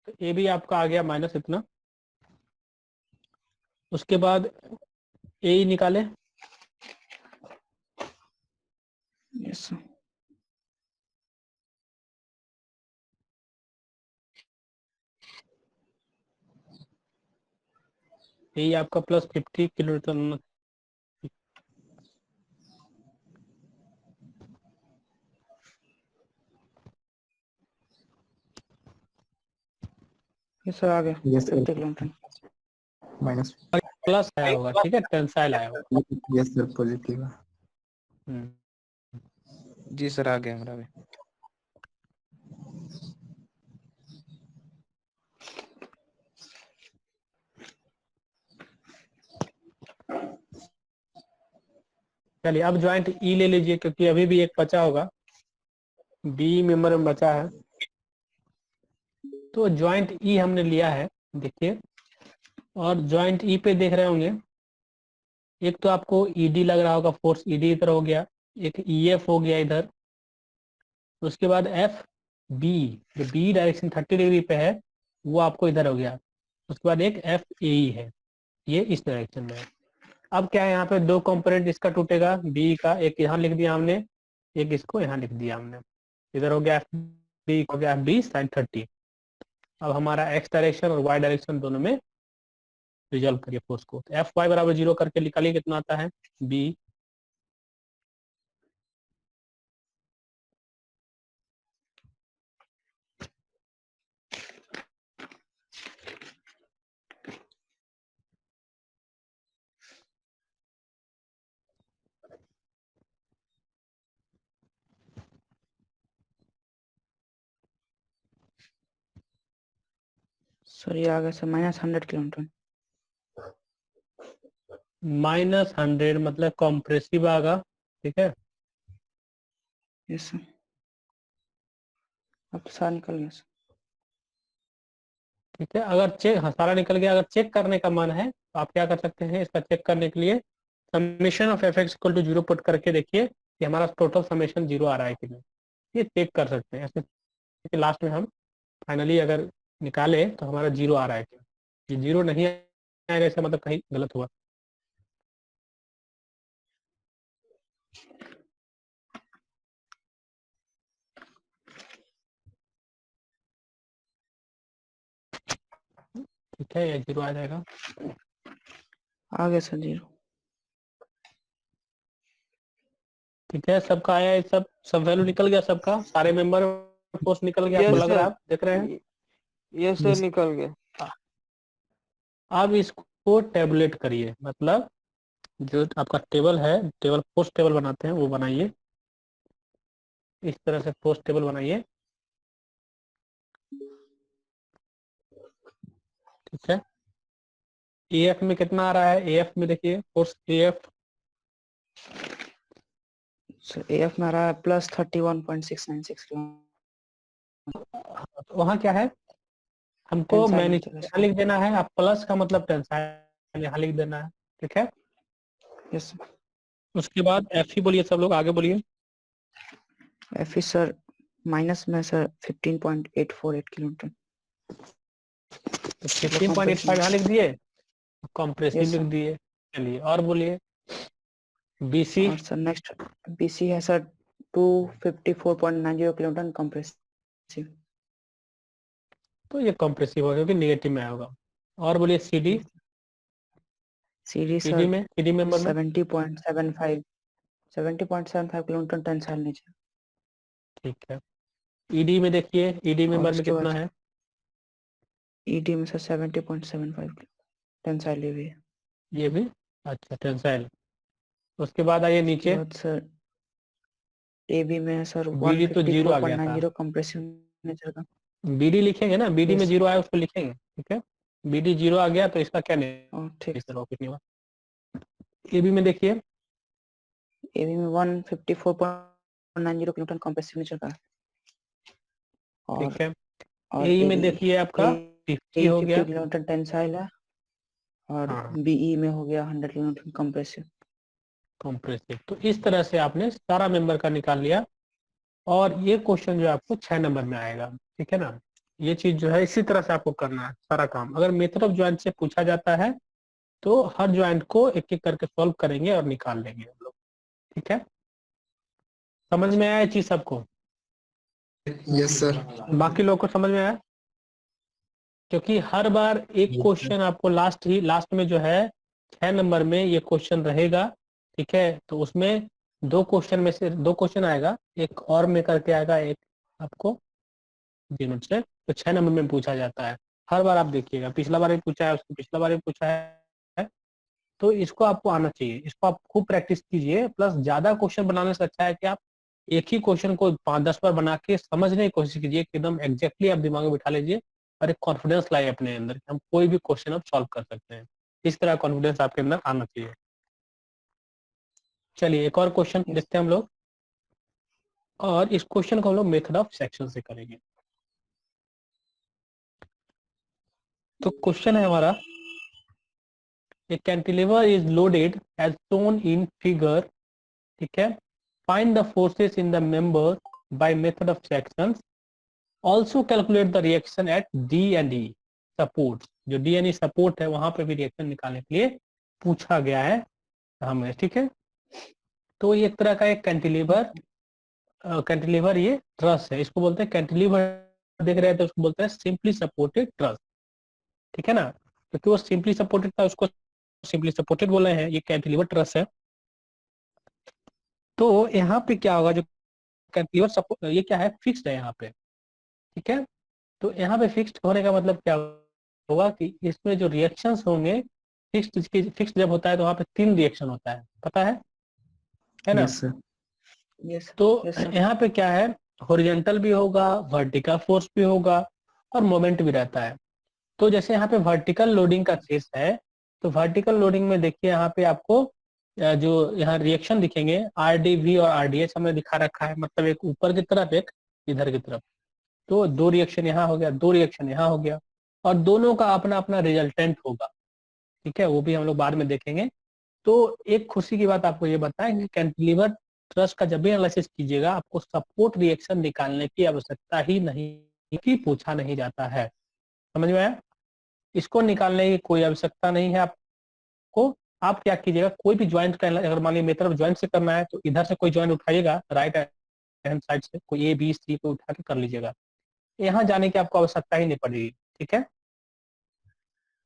तो ए भी आपका आ गया माइनस इतना। उसके बाद ए ही निकाले। Yes sir. ए आपका +50 किलोमीटर। यस सर, आ गया। Yes sir. 50 kilometre. Minus. Plus आया होगा, ठीक है, टेंसाइल आया होगा। Yes sir, positive. जी सर, आ गया हमारा भी। चलिए अब ज्वाइंट ई ले लीजिए, क्योंकि अभी भी एक बचा होगा, बी मेंबर में बचा है। तो ज्वाइंट ई हमने लिया है, देखिए। और ज्वाइंट ई पे देख रहे होंगे एक तो आपको ईडी लग रहा होगा, फोर्स ईडी इधर हो गया, एक ईएफ हो गया इधर, उसके बाद एफ बी, जो बी डायरेक्शन 30 डिग्री पे है वो आपको इधर हो गया, उसके बाद एक एफ ए है, ये इस डायरेक्शन में है। अब क्या है, यहाँ पे दो कंपोनेंट इसका टूटेगा बी का, एक यहाँ लिख दिया हमने, एक इसको यहाँ लिख दिया हमने, इधर हो गया एफ बी, हो गया एफ बी साइन 30। अब हमारा एक्स डायरेक्शन और वाई डायरेक्शन दोनों में रिजॉल्व करिए फोर्स को, तो एफ वाई बराबर 0 करके निकालिए कितना आता है, बी सर ये आ गया सर -100 किलोन्यूटन। -100 मतलब कॉम्प्रेसिव आगा, ठीक है। यस सर, अब सारा निकल गया सर। ठीक है, अगर चेक, हाँ सारा निकल गया, अगर चेक करने का मन है तो आप क्या कर सकते हैं, इसका चेक करने के लिए summation of F X equal to 0 put करके देखिए कि हमारा टोटल समेशन 0 आ रहा है कि नहीं, ये चेक कर सकते हैं ऐसे कि लास्ट में हम फाइनली अगर निकाले तो हमारा 0 आ रहा है क्या, ये 0 नहीं आएगा इसका मतलब कहीं गलत हुआ। ठीक है, ये 0 आ जाएगा। आ गया सर 0। ठीक है, सबका आया है, सब वैल्यू निकल गया सबका, सारे मेंबर फोर्स निकल गया, आपको यस लग रहा है, सर, आप देख रहे हैं। यस सर निकल गया। अब इसको टेबलेट करिए, मतलब जो आपका टेबल है, टेबल फोर्स टेबल बनाते हैं वो बनाइए, इस तरह से फोर्स टेबल बनाइए। ठीक है, एएफ में कितना आ रहा है, एएफ में देखिए फोर्स एएफ सर एएफ में आ रहा है +31.696 किलो। वहाँ क्या है, हमको टेंसाइल मैंने नेचर है यहाँ लिख देना है, आप प्लस का मतलब टेंसाइल यहाँ लिख देना है। ठीक है, यस सर। उसके बाद एफ ही बोलिए, सब लोग आगे बोलिए। एफ सर माइनस में सर 15.848 किलोन्यूटन। 15.85 यहाँ लिख दिए, कॉम्प्रेसिव Yes, लिख sir. दिए। चलिए और बोलिए, बीसी और सर नेक्स्ट बीसी है सर 254.90 किलोन्यूटन कंप्रेसिव। तो ये कॉम्प्रेसिव होगा क्योंकि निगेटिव में आएगा। और बोलिए सीडी, सीडी सीडी सर में, सीडी मेंबर में 70.75 किलोन्यूटन टेंसाइल नेचर। ठीक है। ईडी में देखिए, ईडी और मेंबर में उसके कितना बाद है, ईडी में सर 70.75 टेंसाइल भी है। ये भी अच्छा टेंसाइल। उसके बाद आइए उसके नीचे, बाद सर एबी में है सर बीडी तो 0 आ गया था, 154.90 कंप्रेसिव नेचर का। बीडी लिखेंगे ना, बीडी में Yes. 0 आया उसको लिखेंगे। ठीक है, बीडी 0 आ गया तो इसका क्या और ठीक, नेचर होगा, कुछ नहीं हुआ। एबी में देखिए, एबी में 154.90 किलोन्यूटन कंप्रेसिव नेचर का। और ठीक है। और एई में देखिए आपका 50 हो 50 गया, किलोन्यूटन टेंसाइल है। और हाँ बीई में हो गया 100 किलोन्यूटन कंप्रेसिव। कॉम्प्रेसिव। तो इस तरह से आपने सारा मेंबर का निकाल लिया, और ये क्वेश्चन जो है आपको 6 नंबर में आएगा। ठीक है ना, ये चीज जो है इसी तरह से आपको करना है सारा काम। अगर मेथड ऑफ ज्वाइंट से पूछा जाता है तो हर ज्वाइंट को एक एक करके सॉल्व करेंगे और निकाल लेंगे हम लोग। ठीक है, समझ में आया ये चीज सबको, यस सर। बाकी लोग को समझ में आया? क्योंकि हर बार एक Yes, क्वेश्चन आपको लास्ट में जो है 6 नंबर में ये क्वेश्चन रहेगा। ठीक है, तो उसमें 2 क्वेश्चन में से 2 क्वेश्चन आएगा, एक और में करके आएगा, एक आपको जीरो से, तो 6 नंबर में पूछा जाता है। हर बार आप देखिएगा, पिछला बार भी पूछा है, उसको पिछला बार भी पूछा है, तो इसको आपको आना चाहिए, इसको आप खूब प्रैक्टिस कीजिए। प्लस ज्यादा क्वेश्चन बनाने से अच्छा है कि आप एक ही क्वेश्चन को 5-10 बार बना के समझने की कोशिश कीजिए, एकदम एग्जैक्टली आप दिमाग में बिठा लीजिए और एक कॉन्फिडेंस लाइए अपने अंदर कि हम कोई भी क्वेश्चन अब सॉल्व कर सकते हैं। इस तरह कॉन्फिडेंस आपके अंदर आना चाहिए। चलिए एक और क्वेश्चन Yes. देखते हैं हम लोग, और इस क्वेश्चन को हम लोग मेथड ऑफ सेक्शन से करेंगे। तो क्वेश्चन है हमारा, a cantilever is loaded as shown in figure, ठीक है। Find the forces in the member by method of sections, also calculate the reaction at D and E support. जो D and E support है वहां पे भी reaction निकालने के लिए पूछा गया है हमें, ठीक है। तो ये एक तरह का एक कैंटिलीवर ये ट्रस है, इसको बोलते हैं कैंटिलीवर। देख रहे हैं तो उसको बोलते हैं सिंपली सपोर्टेड ट्रस, ठीक है ना। क्योंकि वो सिंपली सपोर्टेड था उसको सिंपली सपोर्टेड बोले हैं, ये कैंटिलीवर ट्रस है। तो यहाँ पे क्या होगा, जो कैंटिलीवर सपोर्ट ये क्या है, फिक्स्ड है यहाँ पे, ठीक है। तो यहाँ पे फिक्स्ड होने का मतलब क्या होगा कि इसमें जो रिएक्शंस होंगे, फिक्स्ड जब होता है तो वहाँ पे 3 रिएक्शन होता है, पता है ना। Yes sir. यस तो यस सर। यहाँ पे क्या है, हॉरिजॉन्टल भी होगा, वर्टिकल फोर्स भी होगा और मोमेंट भी रहता है। तो जैसे यहाँ पे वर्टिकल लोडिंग का केस है, तो वर्टिकल लोडिंग में देखिए यहाँ पे आपको जो यहाँ रिएक्शन दिखेंगे RDV और RDH हमने दिखा रखा है, मतलब एक ऊपर की तरफ एक इधर की तरफ। तो 2 रिएक्शन यहाँ हो गया, 2 रिएक्शन यहाँ हो गया, और दोनों का अपना अपना रिजल्टेंट होगा, ठीक है। वो भी हम लोग बाद में देखेंगे। तो एक खुशी की बात आपको ये बताएं कि कैंटिलीवर ट्रस का जब भी एनालिसिस कीजिएगा आपको सपोर्ट रिएक्शन निकालने की आवश्यकता ही नहीं कि पूछा नहीं जाता है, समझ में आया। इसको निकालने की कोई आवश्यकता नहीं है आपको। आप क्या कीजिएगा, कोई भी ज्वाइंट का अगर मान लीजिए मेथड ऑफ ज्वाइंट से करना है तो इधर से कोई ज्वाइंट उठाइएगा, राइट हैंड साइड से कोई A B C को उठा के कर लीजिएगा, यहाँ जाने की आपको आवश्यकता ही नहीं पड़ेगी, ठीक है।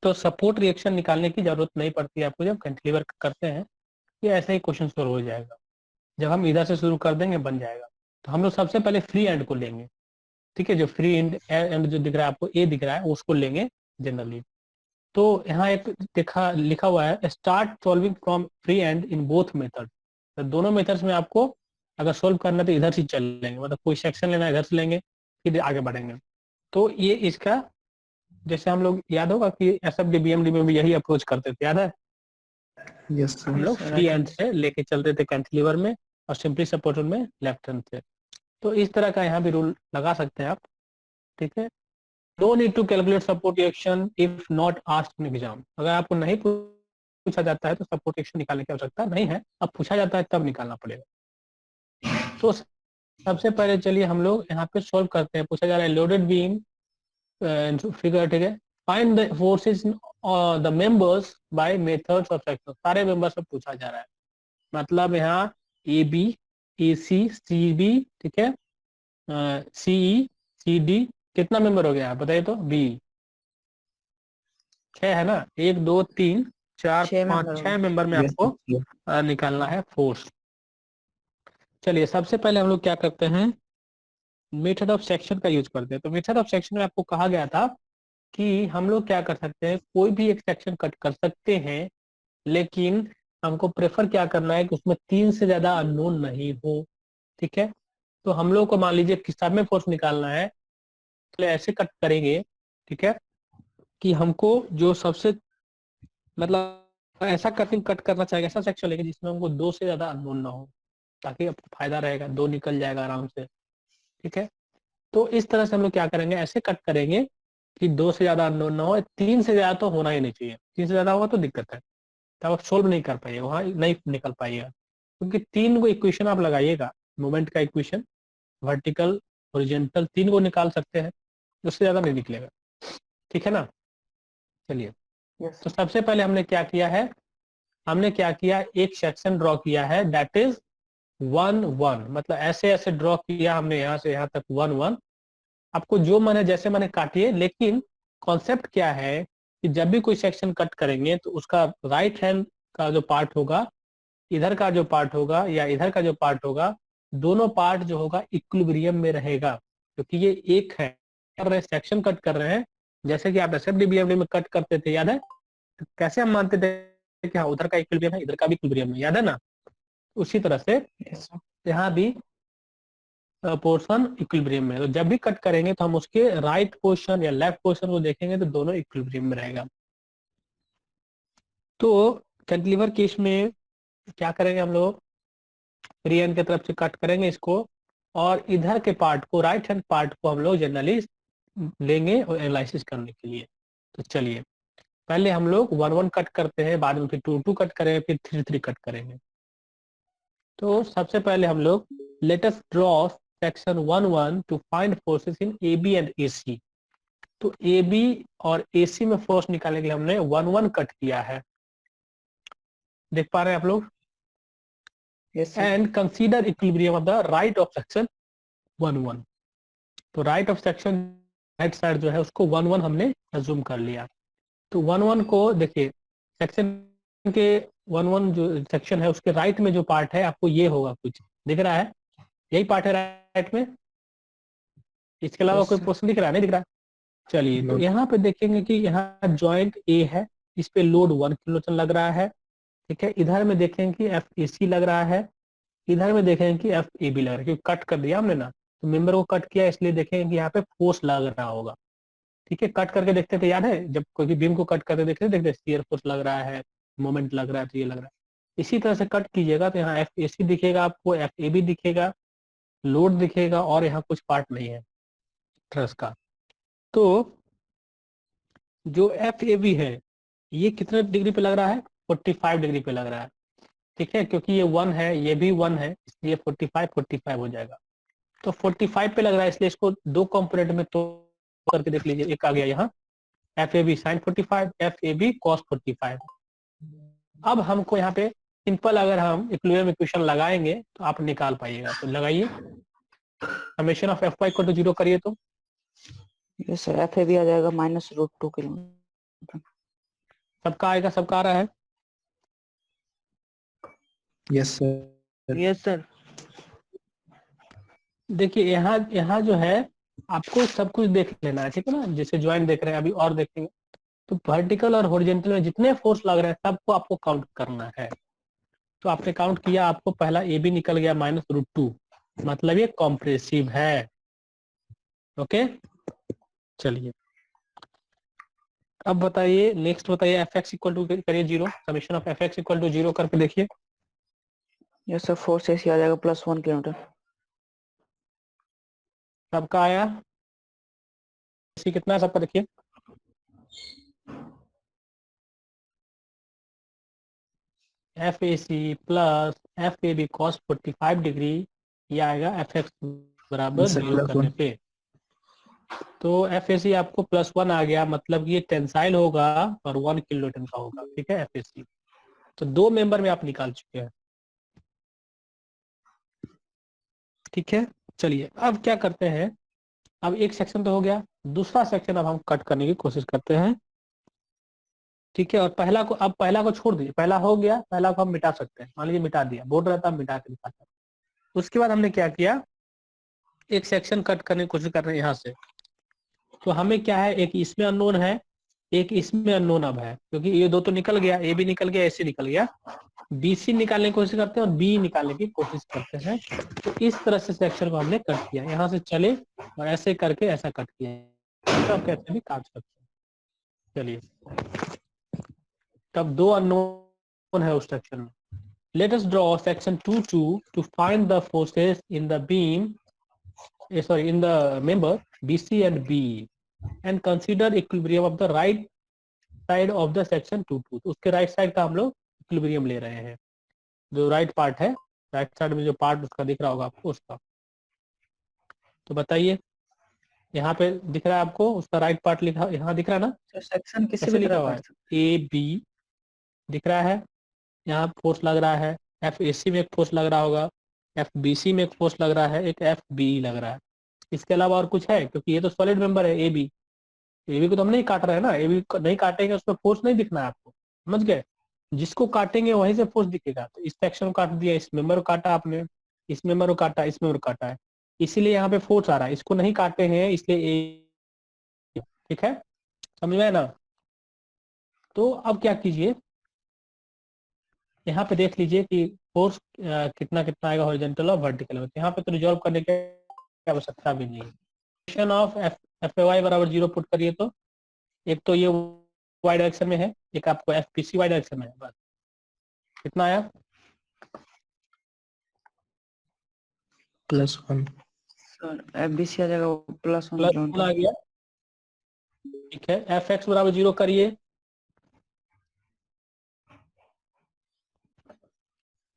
तो सपोर्ट रिएक्शन निकालने की जरूरत नहीं पड़ती है आपको जब कैंटिलीवर करते हैं, ये ऐसे ही क्वेश्चन सॉल्व हो जाएगा। जब हम इधर से शुरू कर देंगे बन जाएगा। तो हम लोग सबसे पहले फ्री एंड को लेंगे, ठीक है। जो फ्री एंड जो दिख रहा है आपको A दिख रहा है उसको लेंगे जनरली। तो यहाँ एक लिखा हुआ है start solving from free and in both method. तो दोनों मेथड्स में आपको अगर सोल्व करना है तो इधर से चलेंगे, मतलब कोई सेक्शन लेना है इधर से लेंगे फिर आगे बढ़ेंगे। तो ये इसका जैसे हम लोग याद होगा कि SFD BMD में भी यही अप्रोच करते थे, याद है। Yes sir. हम लोग फ्री एंड से लेके चलते थे कैंटिलीवर में और सिंपली सपोर्टेड में लेफ्ट हैंड से। तो इस तरह का यहाँ भी रूल लगा सकते हैं आप, ठीक है। No need to calculate support reaction if not asked in exam. अगर आपको नहीं पूछा जाता है तो सपोर्ट रिएक्शन निकालने की आवश्यकता नहीं है, अब पूछा जाता है तब निकालना पड़ेगा। तो सबसे पहले चलिए हम लोग यहाँ पे सॉल्व करते हैं। पूछा जा रहा है लोडेड बीम फिगर, ठीक है। Find the forces the members by methods of section. सारे मेंबर्स से पूछा जा रहा है, मतलब यहाँ AB AC CB, ठीक है, CE CD कितना मेंबर हो गया बताइए तो। B 6 है ना, 1 2 3 4 5 6 मेंबर में यस आपको सर। निकालना है फोर्स। चलिए सबसे पहले हम लोग क्या करते हैं, मेथड ऑफ सेक्शन का यूज करते हैं। तो मेथड ऑफ सेक्शन में आपको कहा गया था कि हम लोग क्या कर सकते हैं, कोई भी एक सेक्शन कट कर सकते हैं, लेकिन हमको प्रेफर क्या करना है कि उसमें 3 से ज्यादा अननोन नहीं हो, ठीक है। तो हम लोग को मान लीजिए कि सब में फोर्स निकालना है, तो ऐसे कट करेंगे, ठीक है, कि हमको जो सबसे मतलब ऐसा कटिंग कट करना चाहिए, ऐसा सेक्शन लेंगे जिसमें हमको 2 से ज्यादा अननोन ना हो, ताकि आपको फायदा रहेगा, 2 निकल जाएगा आराम से, ठीक है। तो इस तरह से हम लोग क्या करेंगे, ऐसे कट करेंगे कि 2 से ज्यादा अननोन ना हो। 3 से ज्यादा तो होना ही नहीं चाहिए, 3 से ज्यादा होगा तो दिक्कत है, तब आप सोल्व नहीं कर पाइएगा, वहां नहीं निकल पाइएगा। क्योंकि 3 को इक्वेशन आप लगाइएगा, मोमेंट का इक्वेशन, वर्टिकल हॉरिजॉन्टल 3 को निकाल सकते हैं, उससे ज्यादा नहीं निकलेगा, ठीक है ना। चलिए यस तो सबसे पहले हमने क्या किया है, हमने क्या किया, एक सेक्शन ड्रॉ किया है दैट इज 1 1, मतलब ऐसे ऐसे ड्रॉ किया हमने यहाँ से यहाँ तक 1 1। आपको जो मन है जैसे मैंने काटिए, लेकिन कॉन्सेप्ट क्या है कि जब भी कोई सेक्शन कट करेंगे तो उसका राइट हैंड का जो पार्ट होगा, इधर का जो पार्ट होगा या इधर का जो पार्ट होगा, दोनों पार्ट जो होगा इक्विलिब्रियम में रहेगा, क्योंकि ये एक है। कर रहे सेक्शन कट कर रहे हैं, जैसे कि आप SFD BMD में कट करते थे, याद है। तो कैसे हम मानते थे कि हाँ उधर का इक्विलिब्रियम है, इधर का भी इक्विलिब्रियम है, याद है ना। उसी तरह से यस यहाँ भी पोर्शन इक्विलिब्रियम में है। तो जब भी कट करेंगे तो हम उसके राइट पोर्शन या लेफ्ट पोर्शन को देखेंगे तो दोनों इक्विलिब्रियम में रहेगा। तो कैंटिलीवर केस में क्या करेंगे हम लोग, फ्री एंड की तरफ से कट करेंगे इसको, और इधर के पार्ट को, राइट हैंड पार्ट को हम लोग जनरली लेंगे और एनालिसिस करने के लिए। तो चलिए पहले हम लोग 1 1 कट करते हैं, बाद में फिर 2 2 कट करेंगे, फिर 3 3 कट करेंगे। तो सबसे पहले हम लोग let us draw section 1 1 to find forces in A B and A C. तो ए बी और ए सी में फोर्स निकालने के लिए हमने 1 1 कट किया है, देख पा रहे हैं आप लोग। Yes sir. And consider equilibrium of the right of section 1 1। तो right of section right side जो है उसको 1 1 हमने अज्यूम कर लिया। तो 1 1 को देखिए, सेक्शन के 1 1 जो सेक्शन है उसके राइट में जो पार्ट है आपको ये होगा, कुछ दिख रहा है, यही पार्ट है राइट में, इसके अलावा Yes, कोई sir. पोर्शन दिख रहा है? नहीं दिख रहा। चलिए, तो No. यहाँ पे देखेंगे कि यहाँ जॉइंट ए है, इस पे लोड 1 किलोटन लग रहा है, ठीक है। इधर में देखेंगे कि एफ ए सी लग रहा है, इधर में देखेंगे कि एफ ए बी लग रहा है, क्योंकि कट कर दिया हमने ना, तो मेंबर को कट किया, इसलिए देखेंगे कि यहाँ पे फोर्स लग रहा होगा, ठीक है। कट करके देखते थे, याद है जब कोई भी बीम को कट करते देखते शियर फोर्स लग रहा है, मोमेंट लग रहा है, तो ये लग रहा है। इसी तरह से कट कीजिएगा तो यहाँ एफ ए सी दिखेगा आपको, एफ ए बी दिखेगा, लोड दिखेगा, और यहाँ कुछ पार्ट नहीं है ट्रस का। तो जो एफ ए बी है ये कितने डिग्री पे लग रहा है? 45 डिग्री पे लग रहा है, ठीक है, क्योंकि ये 1 है, ये भी 1 है, इसलिए 45 हो जाएगा। तो 45 पे लग रहा है, इसलिए इसको दो कंपोनेंट में तो करके देख लीजिए। एक आ गया यहाँ F A B sine 45, F A B cos 45। अब हमको यहाँ पे सिंपल अगर हम इक्विलिब्रियम इक्वेशन लगाएंगे तो आप निकाल पाइएगा। तो लगाइए, summation of F Y equal to 0 करिए तो यस सर, एफ ए भी आ जाएगा -√2 किलोमीटर। सबका आएगा, सबका आ रहा है? Yes, sir. Yes sir. देखिए यहाँ जो है आपको सब कुछ देख लेना है, ठीक है ना। जैसे ज्वाइंट देख रहे हैं, अभी और देखेंगे। तो वर्टिकल और हॉरिजॉन्टल में जितने फोर्स लग रहे हैं सबको आपको काउंट करना है। तो आपने काउंट किया, आपको पहला ए बी निकल गया -√2, मतलब ये कॉम्प्रेसिव है। ओके, चलिए अब बताइए, नेक्स्ट बताइए एफ एक्स इक्वल टू करिए 0, summation of F X equal to 0 करके देखिए। यस सर, फोर्स ऐसे आ जाएगा +1 किलोमीटर। सबका आया? इसी कितना है सबका देखिए। F A C plus F A B cos 45 degree, ये आएगा एफ एक्स बराबर Yes, sir, 0 +1. करने पे। तो एफ ए सी आपको +1 आ गया, मतलब ये टेंसाइल होगा और 1 किलोन्यूटन का होगा, ठीक है एफ ए सी। तो दो मेंबर में आप निकाल चुके हैं, ठीक है। चलिए अब क्या करते हैं, अब एक सेक्शन तो हो गया, दूसरा सेक्शन अब हम कट करने की कोशिश करते हैं, ठीक है। और पहला को छोड़ दीजिए, पहला हो गया, पहला को हम मिटा सकते हैं, मान लीजिए मिटा दिया, बोर्ड रहता मिटा के दिखाता। उसके बाद हमने क्या किया, एक सेक्शन कट करने की कोशिश कर रहे हैं यहाँ से। तो हमें क्या है, एक इसमें अननोन है, एक इसमें अननोन अब है, क्योंकि ये दो तो निकल गया, ए भी निकल गया, ऐसे निकल गया। बी सी निकालने की कोशिश करते हैं और बी निकालने की कोशिश करते हैं। तो इस तरह से सेक्शन को हमने कट किया, यहाँ से चले और ऐसे करके ऐसा कट किया, तो आप कैसे भी काट सकते हैं। चलिए, तब दो अननोन है उस सेक्शन में। Let us draw section 2-2 to find the forces in the beam, in the member BC and BE, and consider equilibrium of the right side of the section 2-2। तो उसके राइट साइड का हम लोग equilibrium ले रहे हैं, जो राइट पार्ट है, राइट साइड में जो पार्ट उसका दिख रहा होगा आपको उसका। तो बताइए, यहाँ पे दिख रहा है आपको उसका राइट पार्ट लिखा, यहाँ दिख रहा है ना, सर सेक्शन किसी कैसे भी लिखा तरह हुआ है? काट सकते ए बी दिख रहा है, यहाँ फोर्स लग रहा है, एफ ए सी में एक फोर्स लग रहा होगा, एफ बी सी में एक फोर्स लग रहा है, एक एफ बी लग रहा है। इसके अलावा और कुछ है? क्योंकि ये तो सॉलिड मेंबर है ए बी को तो हम नहीं काट रहे हैं ना, ए बी नहीं काटेंगे उसमें फोर्स नहीं दिखना है आपको, समझ गए। जिसको काटेंगे वहीं से फोर्स दिखेगा। तो इस सेक्शन को काट दिया, इस मेंबर को काटा आपने, इस मेंबर को काटा, इस मेंबर को काटा है, इसीलिए यहाँ पे फोर्स आ रहा है। इसको नहीं काटे हैं इसलिए ए, ठीक है, समझ में ना। तो अब क्या कीजिए, यहाँ पे देख लीजिए कि फोर्स कितना कितना आएगा हॉरिजॉन्टल और वर्टिकल में। यहाँ पे तो रिजॉल्व करने की आवश्यकता भी नहीं है। Equation of F A Y बराबर 0 पुट करिए तो एक तो ये वाई डायरेक्शन में है, एक आपको F P C Y direction में है, बस कितना आया? +1. सर एफ बी सी आ जाएगा +1 प्लस आ किलोमीटर। गया, ठीक है। एफ एक्स बराबर 0 करिए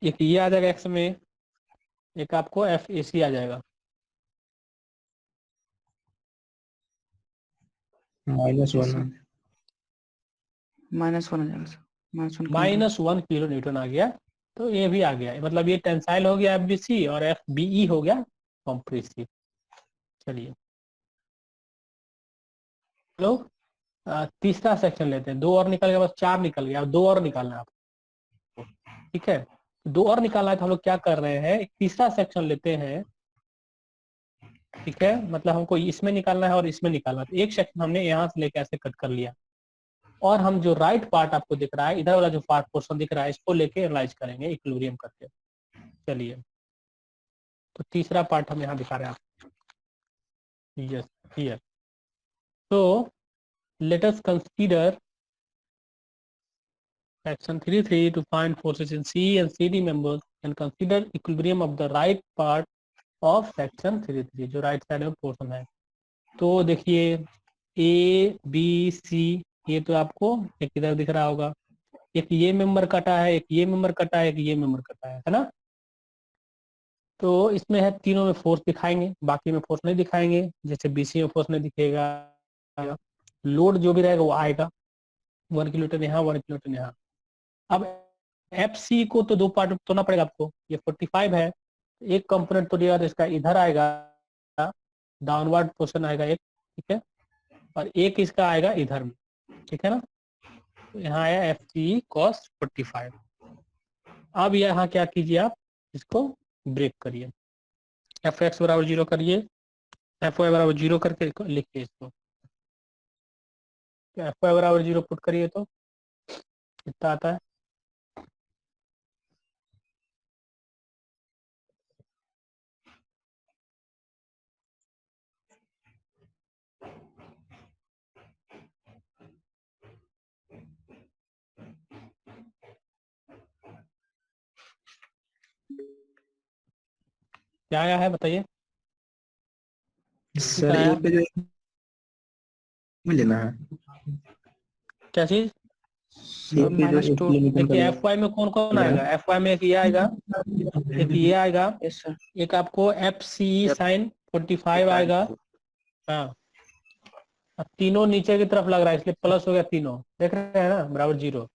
एक ये आ जाएगा एक्स में, एक आपको एफ ए सी आ जाएगा। -1 -1 आ जाएगा सर, -1 -1 किलो न्यूटन आ गया। तो ये भी आ गया, मतलब ये टेंसाइल हो गया FBC और FBE हो गया कॉम्प्रेसिव। चलिए लोग तीसरा सेक्शन लेते हैं। 2 और निकल गया, बस 4 निकल गया, अब 2 और निकालना है आपको। ठीक है, 2 और निकालना है तो हम लोग क्या कर रहे हैं, एक तीसरा सेक्शन लेते हैं। ठीक है, मतलब हमको इसमें निकालना है और इसमें निकालना है, तो एक सेक्शन हमने यहाँ से लेके ऐसे कट कर लिया, और हम जो राइट पार्ट आपको दिख रहा है, इधर वाला जो पार्ट पोर्शन दिख रहा है, इसको लेके एनालाइज करेंगे इक्विलिब्रियम करके। चलिए, तो तीसरा पार्ट हम यहाँ दिखा रहे हैं आपको। Yes, here. So let us consider section 3.3 to find forces in C and CD members and consider equilibrium of the right part of section 3.3 जो right side में पोर्शन है। तो देखिए A B C, ये तो आपको एक इधर दिख रहा होगा, एक ये मेंबर कटा है, एक ये मेंबर कटा है, एक ये मेंबर कटा है ना। तो इसमें है तीनों में फोर्स दिखाएंगे, बाकी में फोर्स नहीं दिखाएंगे। जैसे BC में फोर्स नहीं दिखेगा, लोड जो भी रहेगा वो आएगा, 1 किलोन्यूटन यहाँ, 1 किलोन्यूटन यहाँ। अब FC को तो 2 पार्ट में तोड़ना पड़ेगा आपको, ये 45 है, एक कंपोनेंट तो दिया, इसका इधर आएगा, डाउनवर्ड पोर्शन आएगा एक, ठीक है, और एक इसका आएगा इधर में, ठीक है ना। तो यहाँ आया FC cos 45। अब यहाँ क्या कीजिए, आप इसको ब्रेक करिए, Fx बराबर 0 करिए, Fy बराबर 0 करके लिखिए इसको। Fy बराबर 0 पुट करिए तो कितना आता है, क्या आया है बताइए। सर ए पे जो में लेना है, क्या चीज, ए पे जो -2 देखिए Fy में कौन कौन आएगा, Fy में एक ये आएगा, एक ये आएगा, यस सर, एक आपको FC sin 45 आएगा। हाँ, अब तीनों नीचे की तरफ लग रहा है, इसलिए प्लस हो गया, तीनों देख रहे हैं ना, बराबर 0।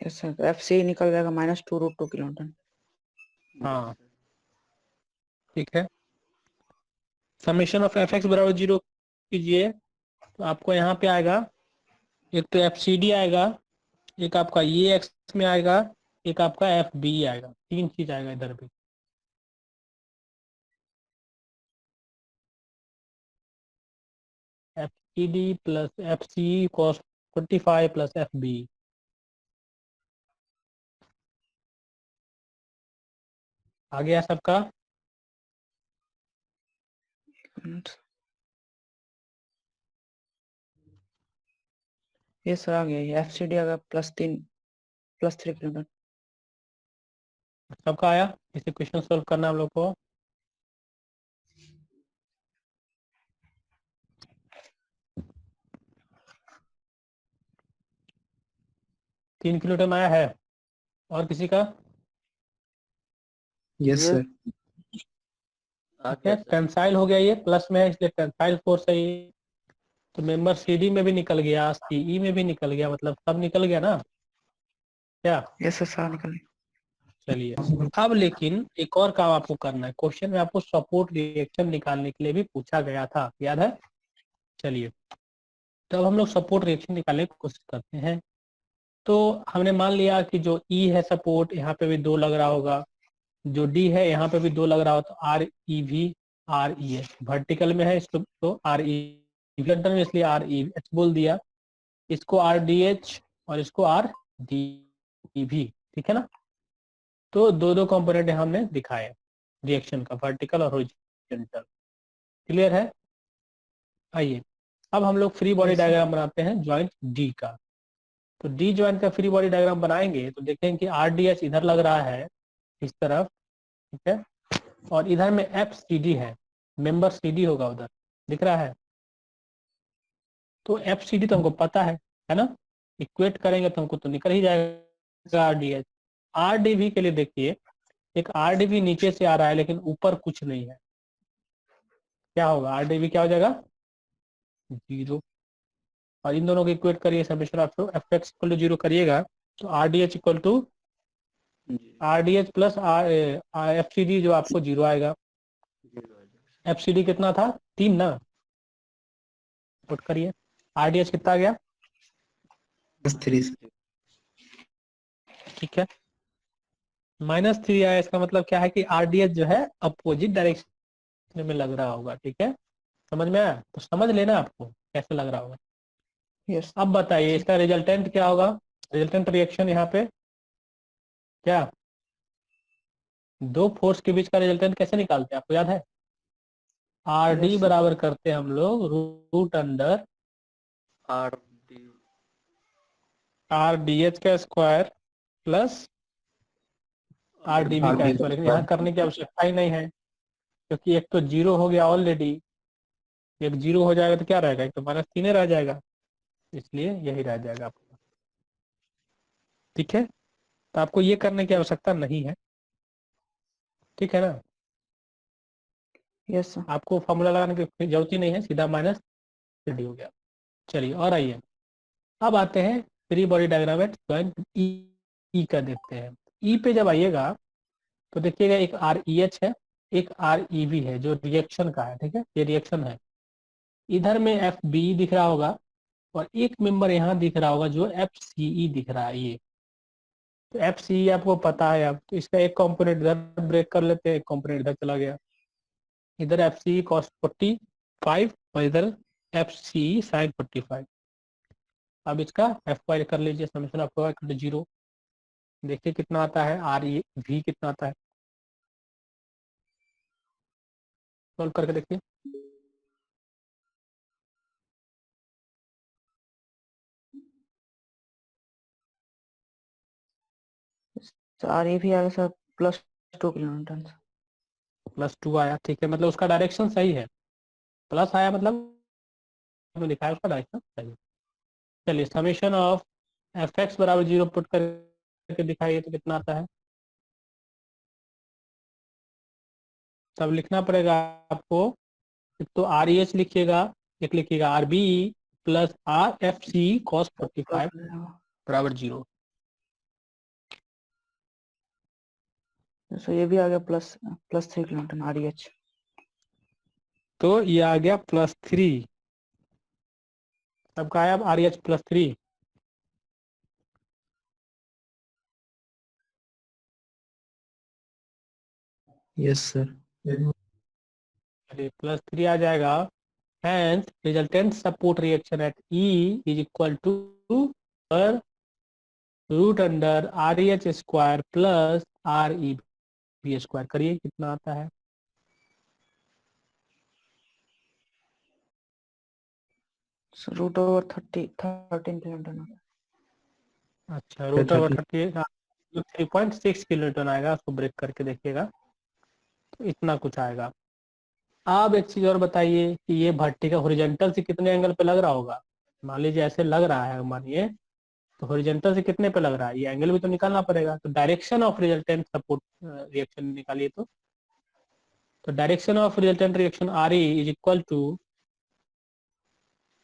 यस सर, FC निकल जाएगा -2√2 किलोन्यूटन। हाँ ठीक है, समेशन ऑफ Fx बराबर 0 कीजिए, तो आपको यहाँ पे आएगा, एक तो FCD आएगा, एक आपका ये x में आएगा, एक आपका FB आएगा, 3 चीज आएगा इधर भी। FCD plus FC cos 45 plus FB। आ गया सबका, यस सर, आ गया, ये FCD आ गया +3 किलोन्यूटन। सबका आया। इसे क्वेश्चन सोल्व करना हम लोग को। तीन किलोमीटर में आया है, और किसी का? Yes sir. ठीक है, टेंसाइल हो गया, ये प्लस में है इसलिए टेंसाइल फोर्स है ये। तो मेंबर CD में भी निकल गया, CE में भी निकल गया, मतलब सब निकल गया ना क्या। यस सर, निकल गया। चलिए, अब लेकिन एक और काम आपको करना है, क्वेश्चन में आपको सपोर्ट रिएक्शन निकालने के लिए भी पूछा गया था, याद है। चलिए, तो अब हम लोग सपोर्ट रिएक्शन निकालने की कोशिश करते हैं। तो हमने मान लिया कि जो E है सपोर्ट, यहाँ पे भी 2 लग रहा होगा, जो D है यहाँ पे भी 2 लग रहा हो, तो REV REH वर्टिकल में है, इसको तो REV में, इसलिए REH बोल दिया, इसको RDH और इसको RDV, ठीक है ना। तो दो कंपोनेंट हमने दिखाए रिएक्शन का, वर्टिकल और हॉरिजॉन्टल। क्लियर है। आइए, अब हम लोग फ्री बॉडी डायग्राम बनाते हैं जॉइंट D का। तो D जॉइंट का फ्री बॉडी डायग्राम बनाएंगे तो देखेंगे कि RDH इधर लग रहा है इस तरफ, ठीक है, और इधर में FCD है, मेंबर CD होगा उधर, दिख रहा है। तो FCD तो हमको पता है ना, इक्वेट करेंगे तो हमको तो निकल ही जाएगा RDH। RDV के लिए देखिए, एक RDV नीचे से आ रहा है लेकिन ऊपर कुछ नहीं है, क्या होगा? RDV क्या हो जाएगा? 0। और इन दोनों को इक्वेट करिए, summation of F X equal to 0 करिएगा तो RDH equal to RDH plus FCD जो आपको 0 आएगा। FCD कितना था? 3 ना, पुट करिए। RDH कितना आ गया? +3 ठीक है, -3 आया, इसका मतलब क्या है कि RDH जो है अपोजिट डायरेक्शन में लग रहा होगा। ठीक है, समझ में आया? तो समझ लेना आपको कैसे लग रहा होगा। यस अब बताइए इसका रिजल्टेंट क्या होगा? रिजल्टेंट रिएक्शन यहाँ पे क्या, दो फोर्स के बीच का रिजल्टेंट कैसे निकालते हैं, आपको याद है? RD Yes. बराबर करते हैं हम लोग रूट अंडर RDH का स्क्वायर प्लस RDV का स्क्वायर। लेकिन यहाँ करने की आवश्यकता ही नहीं है, क्योंकि एक तो 0 हो गया ऑलरेडी, एक 0 हो जाएगा तो क्या रहेगा? एक तो -3 रह जाएगा, इसलिए यही रह जाएगा आपका। ठीक है, तो आपको ये करने की आवश्यकता नहीं है, ठीक है ना? Yes sir. आपको फॉर्मूला लगाने की जरूरत ही नहीं है, सीधा -3D हो गया। चलिए और आइए, अब आते हैं free body diagram eight point ई का देखते हैं। ई पे जब आइएगा तो देखिएगा एक REH है, एक REV है जो रिएक्शन का है। ठीक है, ये रिएक्शन है। इधर में FB दिख रहा होगा और एक मेंबर यहाँ दिख रहा होगा जो FCE दिख रहा है। ये तो FCE आपको पता है, अब तो इसका एक कंपोनेंट इधर ब्रेक कर लेते हैं, एक कंपोनेंट इधर चला गया। इधर FCE cos 45 और इधर FCE sin 45। अब इसका FY कर लीजिए, summation of y equal to 0। देखिए कितना आता है, REV कितना आता है, सॉल्व करके देखिए। सर ये भी आएगा सर +2 किलोन्यूटन। +2 आया, ठीक है, मतलब उसका डायरेक्शन सही है। प्लस आया मतलब में लिखा है उसका डायरेक्शन सही है। चलिए समेशन ऑफ FX बराबर 0 पुट करके दिखाइए तो कितना आता है। तब लिखना पड़ेगा आपको, एक तो REH लिखिएगा, एक लिखिएगा RBE प्लस RFC cos 45 बराबर 0। सर ये भी आ गया +3 किलोन्यूटन REH। तो ये आ गया +3, सबका आया अब REH +3। Yes sir. चलिए +3 आ जाएगा। Hence resultant support reaction at E is equal to root under REH square plus REV square. करिए कितना आता है। Sir √13 kilonewton. अच्छा, रूट ओवर 30 30 3.6 किलोन्यूटन आएगा, उसको ब्रेक करके देखिएगा तो इतना कुछ आएगा। अब एक चीज और बताइए कि ये भट्टी का हॉरिजॉन्टल से कितने एंगल पे लग रहा होगा? मान लीजिए ऐसे लग रहा है, मानिए, तो हॉरिजॉन्टल से कितने पे लग रहा है? ये एंगल भी तो निकालना पड़ेगा। तो direction of resultant support reaction निकालिए। तो direction of resultant reaction RE is equal to,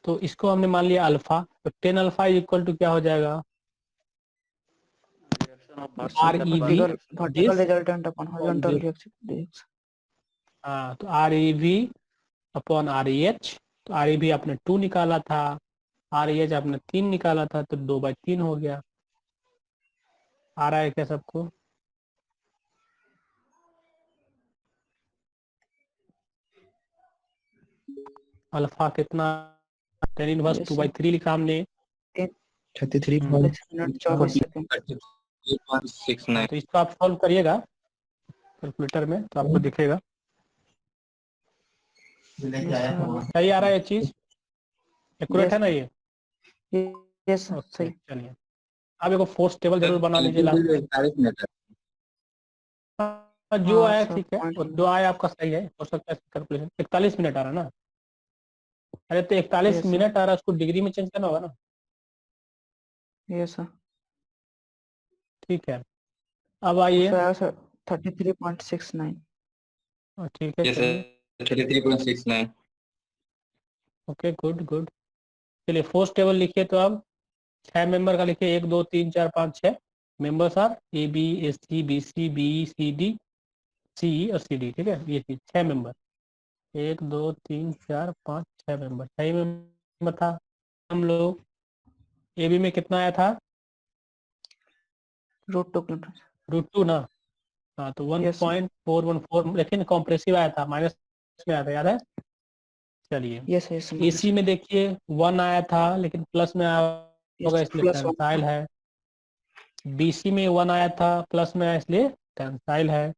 तो इसको हमने मान लिया अल्फा, तो 10 अल्फा इज इक्वल टू क्या हो जाएगा? REV वर्टिकल रिजल्टेंट अपन हॉरिजॉन्टल रिएक्शन। हाँ, तो REV अपॉन REH। तो REV आपने 2 निकाला था, REH आपने 3 निकाला था, तो 2/3 हो गया। आ रहा है क्या सबको? अल्फा कितना? 10 इनवर्स Yes, 2/3 लिखा हमने। 33 मिनट 24 सेकंड। हाँ, तो इसको आप सॉल्व करिएगा कैलकुलेटर में तो आपको दिखेगा। सही आ रहा है ये चीज, एक्यूरेट है ना ये? यस ओके, सही। चलिए अब एक फोर्स टेबल जरूर बना लीजिए लास्ट में। जो हाँ आया सर ठीक है, और पॉइंट। जो आया आपका सही है, हो सकता है कैलकुलेशन। 41 मिनट आ रहा है ना? अरे तो 41 यस सर। मिनट आ रहा है, उसको डिग्री में चेंज करना होगा ना? Yes sir. ठीक है, अब आइए। उसका आएगा सर 33.69। ठीक है यस चलिए। सर 33.69। Okay good good. चलिए फोर्स टेबल लिखिए। तो अब 6 मेंबर का लिखिए, 1 2 3 4 5 6 members are A B S C B C B C D C और सी डी। ठीक है, ये चीज 6 मेंबर, 1 2 3 4 5 6 मेंबर, 6 मेंबर था। हम लोग ए बी में कितना आया था? √2 किलोमीटर। √2 ना। हाँ तो Yes, sir. 1.414, लेकिन कॉम्प्रेसिव आया था, माइनस में आया था, याद है? चलिए यस यस एसी में देखिए 1 आया था लेकिन प्लस में आया होगा इसलिए +1। टेंसाइल है। बीसी में 1 आया था प्लस में आया इसलिए टेंसाइल है।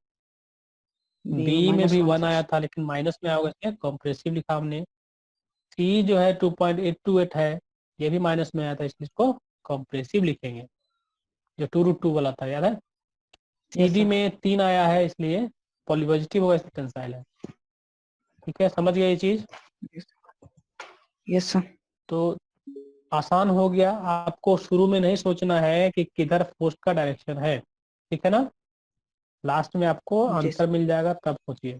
बी में भी 1 आया था लेकिन माइनस में आया होगा इसलिए कॉम्प्रेसिव लिखा हमने। सी जो है 2.828 है, ये भी माइनस में आया था इसलिए इसको कॉम्प्रेसिव लिखेंगे, जो 2√2 वाला था, याद है? CD sir. में 3 आया है इसलिए पॉलीपॉजिटिव होगा इसलिए टेंसाइल है। ठीक है, समझ गए ये चीज? Yes sir. तो आसान हो गया। आपको शुरू में नहीं सोचना है कि किधर फोर्स का डायरेक्शन है, ठीक है ना? लास्ट में आपको जी आंसर मिल जाएगा, तब सोचिए।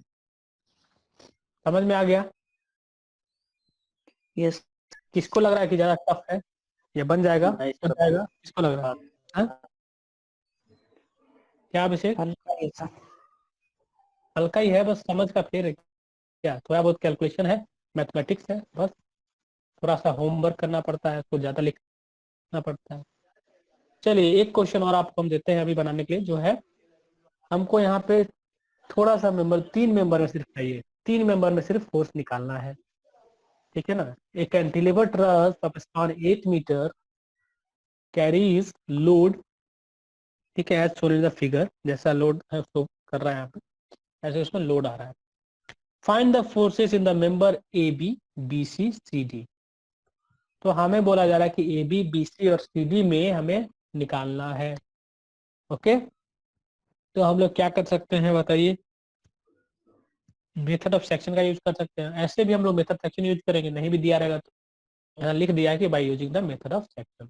समझ में आ गया? यस। किसको लग रहा है कि ज्यादा टफ है? ये बन जाएगा? बन जाएगा? किसको लग रहा है? हाँ? क्या अभिषेक? हल्का ही सर। हल्का ही है, बस समझ का फेर है क्या? थोड़ा बहुत कैलकुलेशन है, मैथमेटिक्स है, बस थोड़ा सा होमवर्क करना पड़ता है, कुछ ज्यादा लिखना पड़ता है। चलिए एक क्वेश्चन और आपको हम देते हैं अभी बनाने के लिए, जो है हमको यहाँ पे थोड़ा सा मेंबर, 3 मेंबर में सिर्फ चाहिए, 3 मेंबर में सिर्फ फोर्स निकालना है, ठीक है ना? एक cantilever truss of span 8 metre carries load, ठीक है, as shown in the figure, जैसा लोड है उसको कर रहा है यहाँ पे, ऐसे उसमें लोड आ रहा है। Find the forces in the member A B B C C D. तो हमें बोला जा रहा है कि ए बी बी सी और सी डी में हमें निकालना है। ओके, तो हम लोग क्या कर सकते हैं बताइए? मेथड ऑफ सेक्शन का यूज कर सकते हैं। ऐसे भी हम लोग मेथड सेक्शन यूज करेंगे, नहीं भी दिया रहेगा तो यहाँ लिख दिया है कि by using the method of section.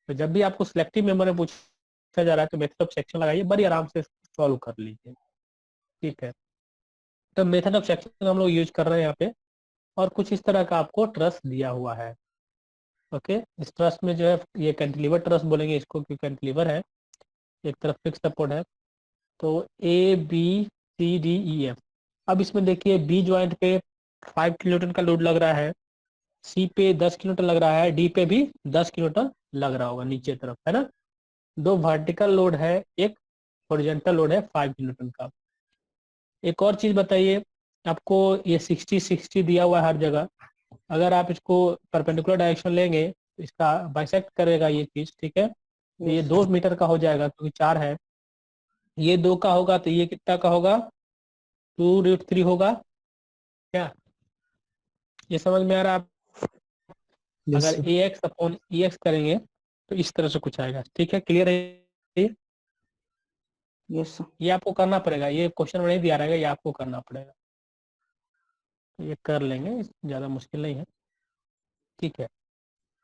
तो जब भी आपको सिलेक्टिव मेंबर में पूछा जा रहा है तो मेथड ऑफ सेक्शन लगाइए, बड़ी आराम से सॉल्व कर लीजिए, ठीक है? तो मेथड ऑफ सेक्शन हम लोग यूज कर रहे हैं यहाँ पे, और कुछ इस तरह का आपको ट्रस दिया हुआ है। ओके, इस ट्रस में जो है ये कैंटिलीवर ट्रस बोलेंगे इसको, क्योंकि कैंटिलीवर है, एक तरफ फिक्स सपोर्ट है। तो A B C D E F. अब इसमें देखिए बी ज्वाइंट पे 5 किलोन्यूटन का लोड लग रहा है, सी पे 10 किलोन्यूटन लग रहा है, डी पे भी 10 किलोन्यूटन लग रहा होगा नीचे तरफ, है ना? 2 वर्टिकल लोड है, एक हॉरिजॉन्टल लोड है 5 किलोन्यूटन का। एक और चीज बताइए, आपको ये 60-60 दिया हुआ है हर जगह। अगर आप इसको परपेंडिकुलर डायरेक्शन लेंगे तो इसका बाइसेक्ट करेगा ये चीज, ठीक है? तो ये 2 मीटर का हो जाएगा क्योंकि 4 है, ये 2 का होगा तो ये कितना का होगा? 2√3 होगा क्या? ये समझ में आ रहा है? यस अगर सर। ए एक्स अपॉन ई एक्स करेंगे तो इस तरह से कुछ आएगा, ठीक है? क्लियर है ये? Yes sir. ये आपको करना पड़ेगा, ये क्वेश्चन में नहीं दिया रहेगा, ये आपको करना पड़ेगा। तो ये कर लेंगे, ज़्यादा मुश्किल नहीं है, ठीक है?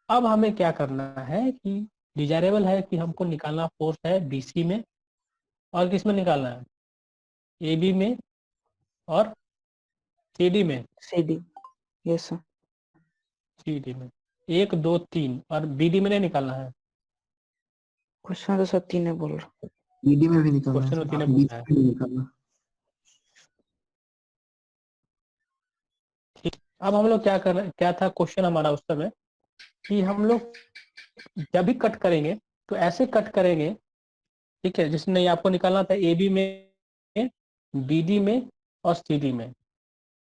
अब हमें क्या करना है कि डिजायरेबल है कि हमको निकालना फोर्स है बीसी में, और किस में निकालना है? ए बी में और सी डी में। CD। Yes sir. C D में 1 2 3, और बी डी में नहीं निकालना है। क्वेश्चन तो सर 3 है बोल रहा। बीडी में भी निकलना क्वेश्चन है में 3 सर, पूछा है, बीसी में नहीं निकलना। ठीक। अब हम लोग क्या कर रहे हैं, क्या था क्वेश्चन हमारा उस समय, कि हम लोग जब भी कट करेंगे तो ऐसे कट करेंगे, ठीक है, जिसमें आपको निकालना था ए बी में, बी डी में और सी डी में।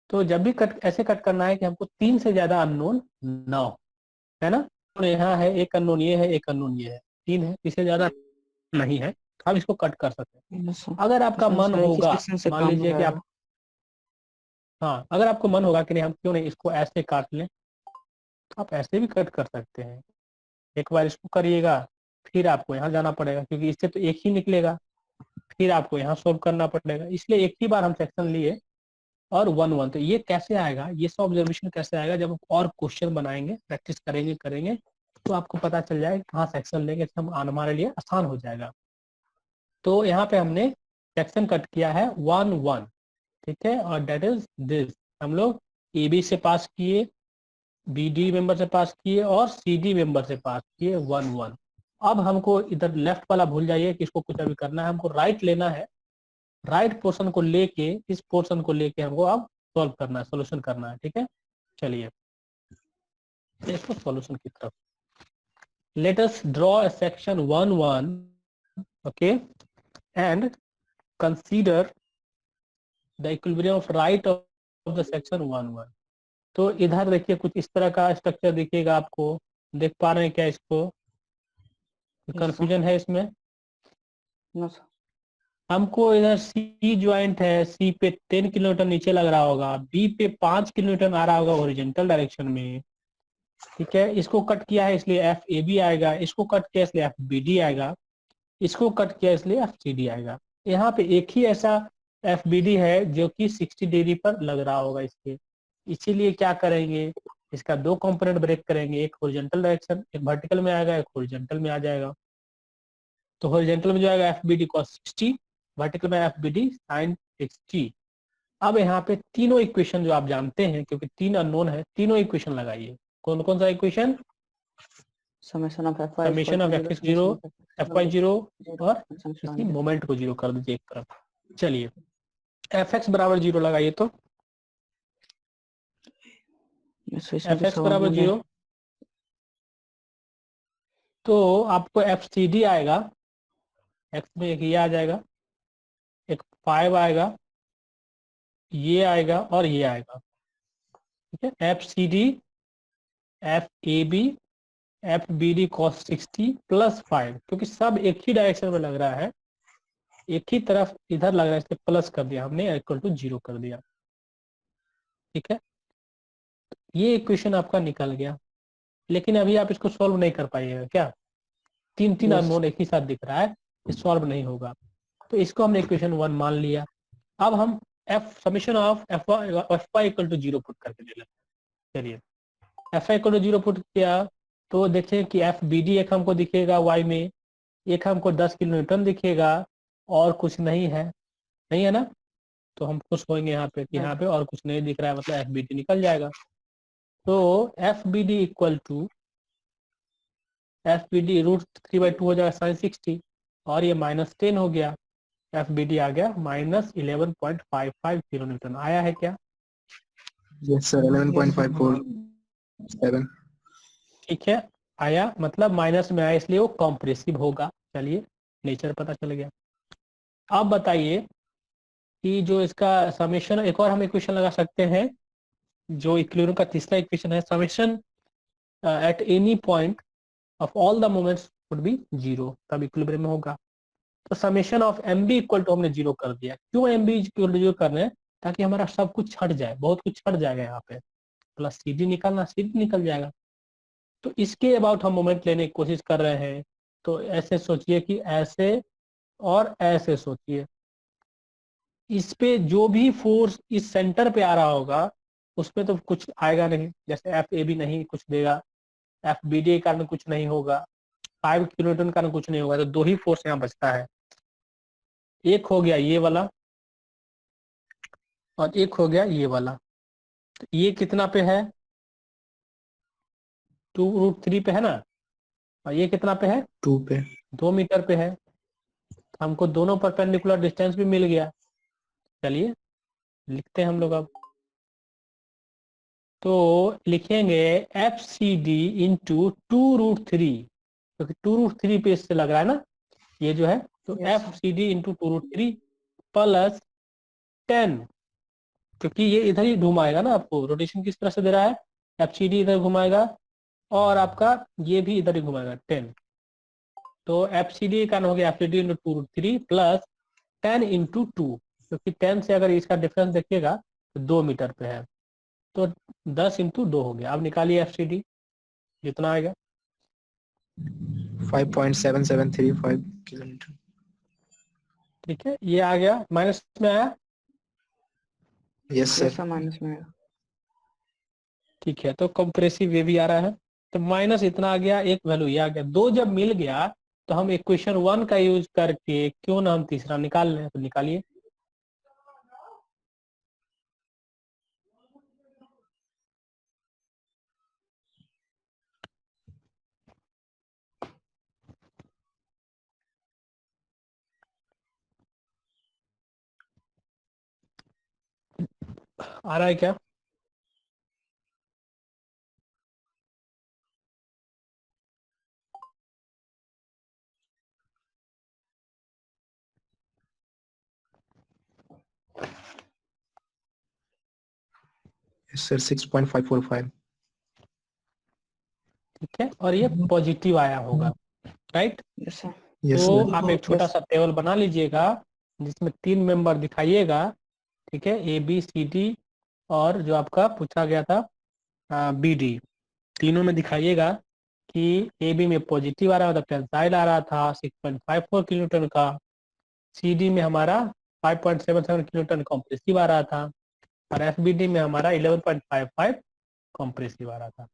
तो जब भी कट ऐसे कट करना है कि हमको 3 से ज्यादा अननोन ना हो, है ना? तो यहाँ है एक अननोन ये है, एक अननोन ये है, 3 है, इससे ज्यादा नहीं है, तो आप इसको कट कर सकते हैं। Yes sir. अगर आपका मन सर एक ही होगा, सेक्शन से मान काम हो लीजिए कि आप, जाएगा। हाँ अगर आपको मन होगा कि नहीं हम क्यों नहीं इसको ऐसे काट लें, तो आप ऐसे भी कट कर सकते हैं। एक बार इसको करिएगा, फिर आपको यहाँ जाना पड़ेगा क्योंकि इससे तो एक ही निकलेगा, फिर आपको यहाँ सोल्व करना पड़ेगा, इसलिए एक ही बार हम सेक्शन लिए और 1 1। तो ये कैसे आएगा, ये सब ऑब्जर्वेशन कैसे आएगा? जब आप और क्वेश्चन बनाएंगे, प्रैक्टिस करेंगे तो आपको पता चल जाएगा कहाँ सेक्शन लेंगे, तो हमारे लिए आसान हो जाएगा, तो यहाँ पे हमने सेक्शन कट किया है 1-1, ठीक है, और डेट इज दिस। हम लोग ए बी से पास किए, बी डी मेंबर से पास किए और सी डी मेंबर से पास किए 1-1। अब हमको इधर लेफ्ट वाला भूल जाइए कि इसको कुछ अभी करना है, हमको राइट लेना है। राइट पोर्शन को लेके, इस पोर्शन को लेके हमको अब सॉल्व करना है, सोल्यूशन करना है, ठीक है। चलिए इसको सॉल्यूशन की तरफ। Late us draw a section 1-1, okay, and consider the equilibrium of right of the section 1-1। तो इधर देखिए कुछ इस तरह का स्ट्रक्चर दिखेगा आपको, देख पा रहे हैं क्या इसको? कंफ्यूजन है इसमें? No sir. हमको इधर सी ज्वाइंट है, सी पे 10 किलोमीटर नीचे लग रहा होगा, बी पे 5 किलोमीटर आ रहा होगा ओरिजेंटल डायरेक्शन में, ठीक है। इसको कट किया है इसलिए एफ ए बी आएगा, इसको कट किया इसलिए एफ बी डी आएगा, इसको कट किया इसलिए एफ सी डी आएगा। यहाँ पे एक ही ऐसा एफ बी डी है जो कि 60 डिग्री पर लग रहा होगा इसके, इसीलिए क्या करेंगे, इसका दो कंपोनेंट ब्रेक करेंगे, एक हॉरिजॉन्टल डायरेक्शन, एक वर्टिकल में आएगा, एक हॉरिजॉन्टल में आ जाएगा। तो हॉरिजॉन्टल में जो आएगा F B D cos 60, vertical में एफ बी डी साइन 60। अब यहाँ पे तीनों इक्वेशन जो आप जानते हैं, क्योंकि 3 अननोन है, तीनों इक्वेशन लगाइए। कौन कौन सा equation? Summation of F summation of F X 0, F Y 0 और इसी मोमेंट को 0 कर दीजिए एक तरफ। चलिए एफ एक्स बराबर 0 लगाइए, तो एफ एक्स बराबर 0, तो आपको एफ सी डी आएगा, एक्स में एक ये आ जाएगा, एक 5 आएगा, ये आएगा और ये आएगा, ठीक है। F C D, F A B, F B D cos 60 plus 5, क्योंकि सब एक ही डायरेक्शन में लग रहा है, एक ही तरफ इधर लग रहा है, इसलिए प्लस कर दिया हमने, इक्वल टू 0 कर दिया, ठीक है। ये इक्वेशन आपका निकल गया, लेकिन अभी आप इसको सॉल्व नहीं कर पाइएगा क्या? 3 अननोन एक ही साथ दिख रहा है, ये सॉल्व नहीं होगा, तो इसको हमने इक्वेशन 1 मान लिया। अब हम F summation of F Y equal to 0 put करके ले लेते। चलिए F I equal to 0 put किया, तो देखें कि एफ बी डी एक हमको दिखेगा वाई में, एक हमको 10 किलोमीटर दिखेगा और कुछ नहीं है, नहीं है ना? तो हम खुश होंगे यहाँ पे कि यहाँ पे और कुछ नहीं दिख रहा है, मतलब एफ बी डी निकल जाएगा। तो F B D equal to F B D √3/2 हो जाएगा साइन 60, और ये -10 हो गया, एफ बी डी आ गया -11.55 किलोमीटर। आया है क्या? Yes sir 11.547। ठीक है, आया, मतलब माइनस में आया इसलिए वो कॉम्प्रेसिव होगा। चलिए नेचर पता चल गया। अब बताइए कि जो इसका समेशन, एक और हम इक्वेशन लगा सकते हैं, जो इक्विलिब्रियम का तीसरा इक्वेशन है, summation at any point of all the moments would be 0, तब इक्विलिब्रियम में होगा। तो summation of M B equal to हमने 0 कर दिया। क्यों एम बी इक्वल टू 0 कर रहे हैं? ताकि हमारा सब कुछ छट जाए, बहुत कुछ छट जाएगा यहाँ पे, प्लस सी डी निकालना, सी डी निकल जाएगा। तो इसके अबाउट हम मोमेंट लेने की कोशिश कर रहे हैं, तो ऐसे सोचिए कि ऐसे और ऐसे सोचिए, इस पे जो भी फोर्स इस सेंटर पे आ रहा होगा उसमें तो कुछ आएगा नहीं, जैसे एफ ए बी नहीं कुछ देगा, एफ बी डी के कारण कुछ नहीं होगा, 5 किलोमीटर के कारण कुछ नहीं होगा, तो दो ही फोर्स यहाँ बचता है, एक हो गया ये वाला और एक हो गया ये वाला। तो ये कितना पे है? 2√3 पे है ना, और ये कितना पे है? 2 पे 2 मीटर पे है। हमको दोनों परपेंडिकुलर डिस्टेंस भी मिल गया। चलिए लिखते हैं हम लोग अब, तो लिखेंगे एफ सी डी इंटू 2√3, क्योंकि 2√3 पे इससे लग रहा है ना ये जो है, तो F C D into 2√3 plus 10, क्योंकि ये इधर ही घुमाएगा ना, आपको रोटेशन किस तरह से दे रहा है, एफ सी डी इधर घुमाएगा और आपका ये भी इधर ही घुमाएगा 10, तो एफ सी डी का हो गया F C D into 2√3 plus 10 into 2, क्योंकि 10 से अगर इसका डिफरेंस देखिएगा तो 2 मीटर पे है, तो 10 इंटू 2 हो गया। अब निकालिए एफ सी डी, कितना आएगा? 5.7735 किलोमीटर। ठीक है, ये आ गया, माइनस में आया, यस सर माइनस में आएगा। ठीक है, तो कंप्रेसिव ये भी आ रहा है, तो माइनस इतना आ गया, एक वैल्यू ये आ गया, दो जब मिल गया तो हम इक्वेशन 1 का यूज करके क्यों ना हम तीसरा निकाल लें, तो निकालिए। आ रहा है क्या? सर 6.545। ठीक है, और ये पॉजिटिव आया होगा, राइट। Yes sir. यस तो सर। आप एक छोटा Yes. सा टेबल बना लीजिएगा जिसमें 3 मेंबर दिखाइएगा, ठीक है, ए बी सी डी, और जो आपका पूछा गया था बी डी, तीनों में दिखाइएगा कि ए बी में पॉजिटिव आ रहा था, टेंसाइल आ रहा था 6.54 किलोन्यूटन का, सी डी में हमारा 5.77 किलोन्यूटन कॉम्प्रेसिव आ रहा था, और एफ बी डी में हमारा 11.55 कॉम्प्रेसिव आ रहा था।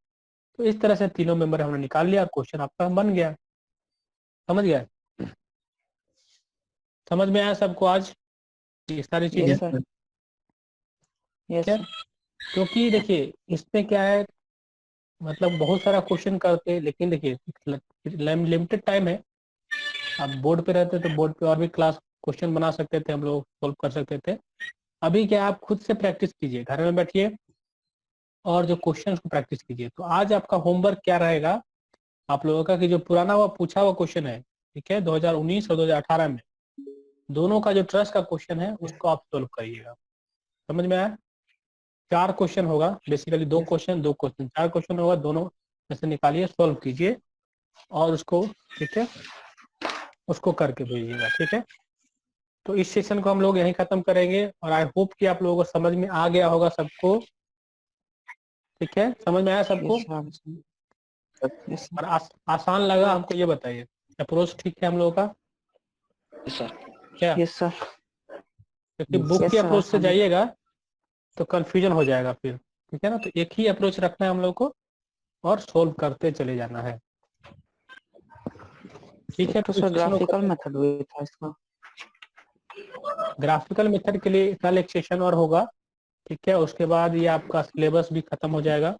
तो इस तरह से तीनों मेंबर हमने निकाल लिया और क्वेश्चन आपका बन गया। समझ गया? समझ में आया सबको आज ये सारी चीजें? Yes sir. Yes क्या? sir. क्योंकि देखिए इसमें क्या है, मतलब बहुत सारा क्वेश्चन करते हैं, लेकिन देखिए लिमिटेड टाइम है। आप बोर्ड पे रहते तो बोर्ड पे और भी क्लास क्वेश्चन बना सकते थे, हम लोग सॉल्व कर सकते थे। अभी क्या, आप खुद से प्रैक्टिस कीजिए, घर में बैठिए और जो क्वेश्चन को प्रैक्टिस कीजिए। तो आज आपका होमवर्क क्या रहेगा आप लोगों का, कि जो पुराना हुआ पूछा हुआ क्वेश्चन है, ठीक है, 2019 और 2018 में दोनों का जो ट्रस्ट का क्वेश्चन है उसको आप सोल्व करिएगा। समझ में आया? 4 क्वेश्चन होगा बेसिकली, 2 क्वेश्चन 2 क्वेश्चन, 4 क्वेश्चन होगा, दोनों में से निकालिए, सोल्व कीजिए और उसको, ठीक है, उसको करके भेजिएगा। ठीक है, तो इस सेशन को हम लोग यहीं खत्म करेंगे और आई होप कि आप लोगों को समझ में आ गया होगा सबको। ठीक है, समझ में आया सबको? Yes sir. Yes sir. और आसान लगा हमको ये बताइए, अप्रोच ठीक है हम लोगों का सर क्या? Yes sir. क्योंकि बुक Yes के sir. अप्रोच से आसान है। जाइएगा तो कंफ्यूजन हो जाएगा फिर। ठीक है ना, तो एक ही अप्रोच रखना है हम लोग को और सोल्व करते चले जाना है। ठीक है, तो तो इस सर सेशन को ग्राफिकल मेथड भी था इसका। ग्राफिकल मेथड के लिए कल एक सेशन और होगा। ठीक है, उसके बाद ये आपका सिलेबस भी खत्म हो जाएगा।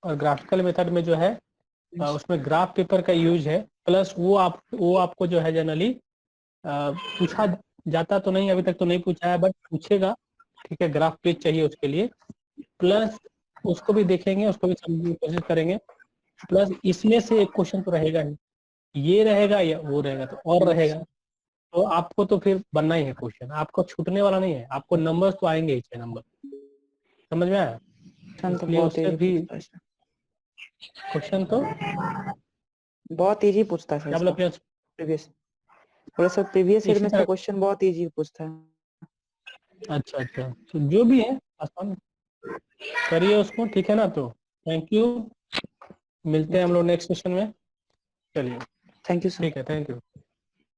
और ग्राफिकल मेथड में जो है उसमें ग्राफ पेपर का यूज है, प्लस वो आपको जो है जनरली पूछा जाता तो नहीं, अभी तक तो नहीं पूछा है, बट पूछेगा। ठीक है, ग्राफ पेज चाहिए उसके लिए, प्लस उसको भी देखेंगे, उसको भी समझने की कोशिश करेंगे। प्लस इसमें से एक क्वेश्चन तो रहेगा ही, ये रहेगा या वो रहेगा तो और रहेगा। तो आपको तो फिर बनना ही है क्वेश्चन, आपको छूटने वाला नहीं है, आपको नंबर्स तो आएंगे ही 6 नंबर। समझ में आया? क्वेश्चन तो इसलिए बहुत उससे इजी भी पूछता है सर। क्वेश्चन तो बहुत इजी पूछता है सर क्या इसका। बोला? प्रीवियस बोले सर प्रीवियस ईयर इसी में इसका तरह। क्वेश्चन बहुत इजी पूछता है। अच्छा अच्छा, तो जो भी है आसान करिए उसको। ठीक है ना, तो थैंक यू, मिलते हैं हम लोग नेक्स्ट सेशन में। चलिए, थैंक यू सर। ठीक है, थैंक यू।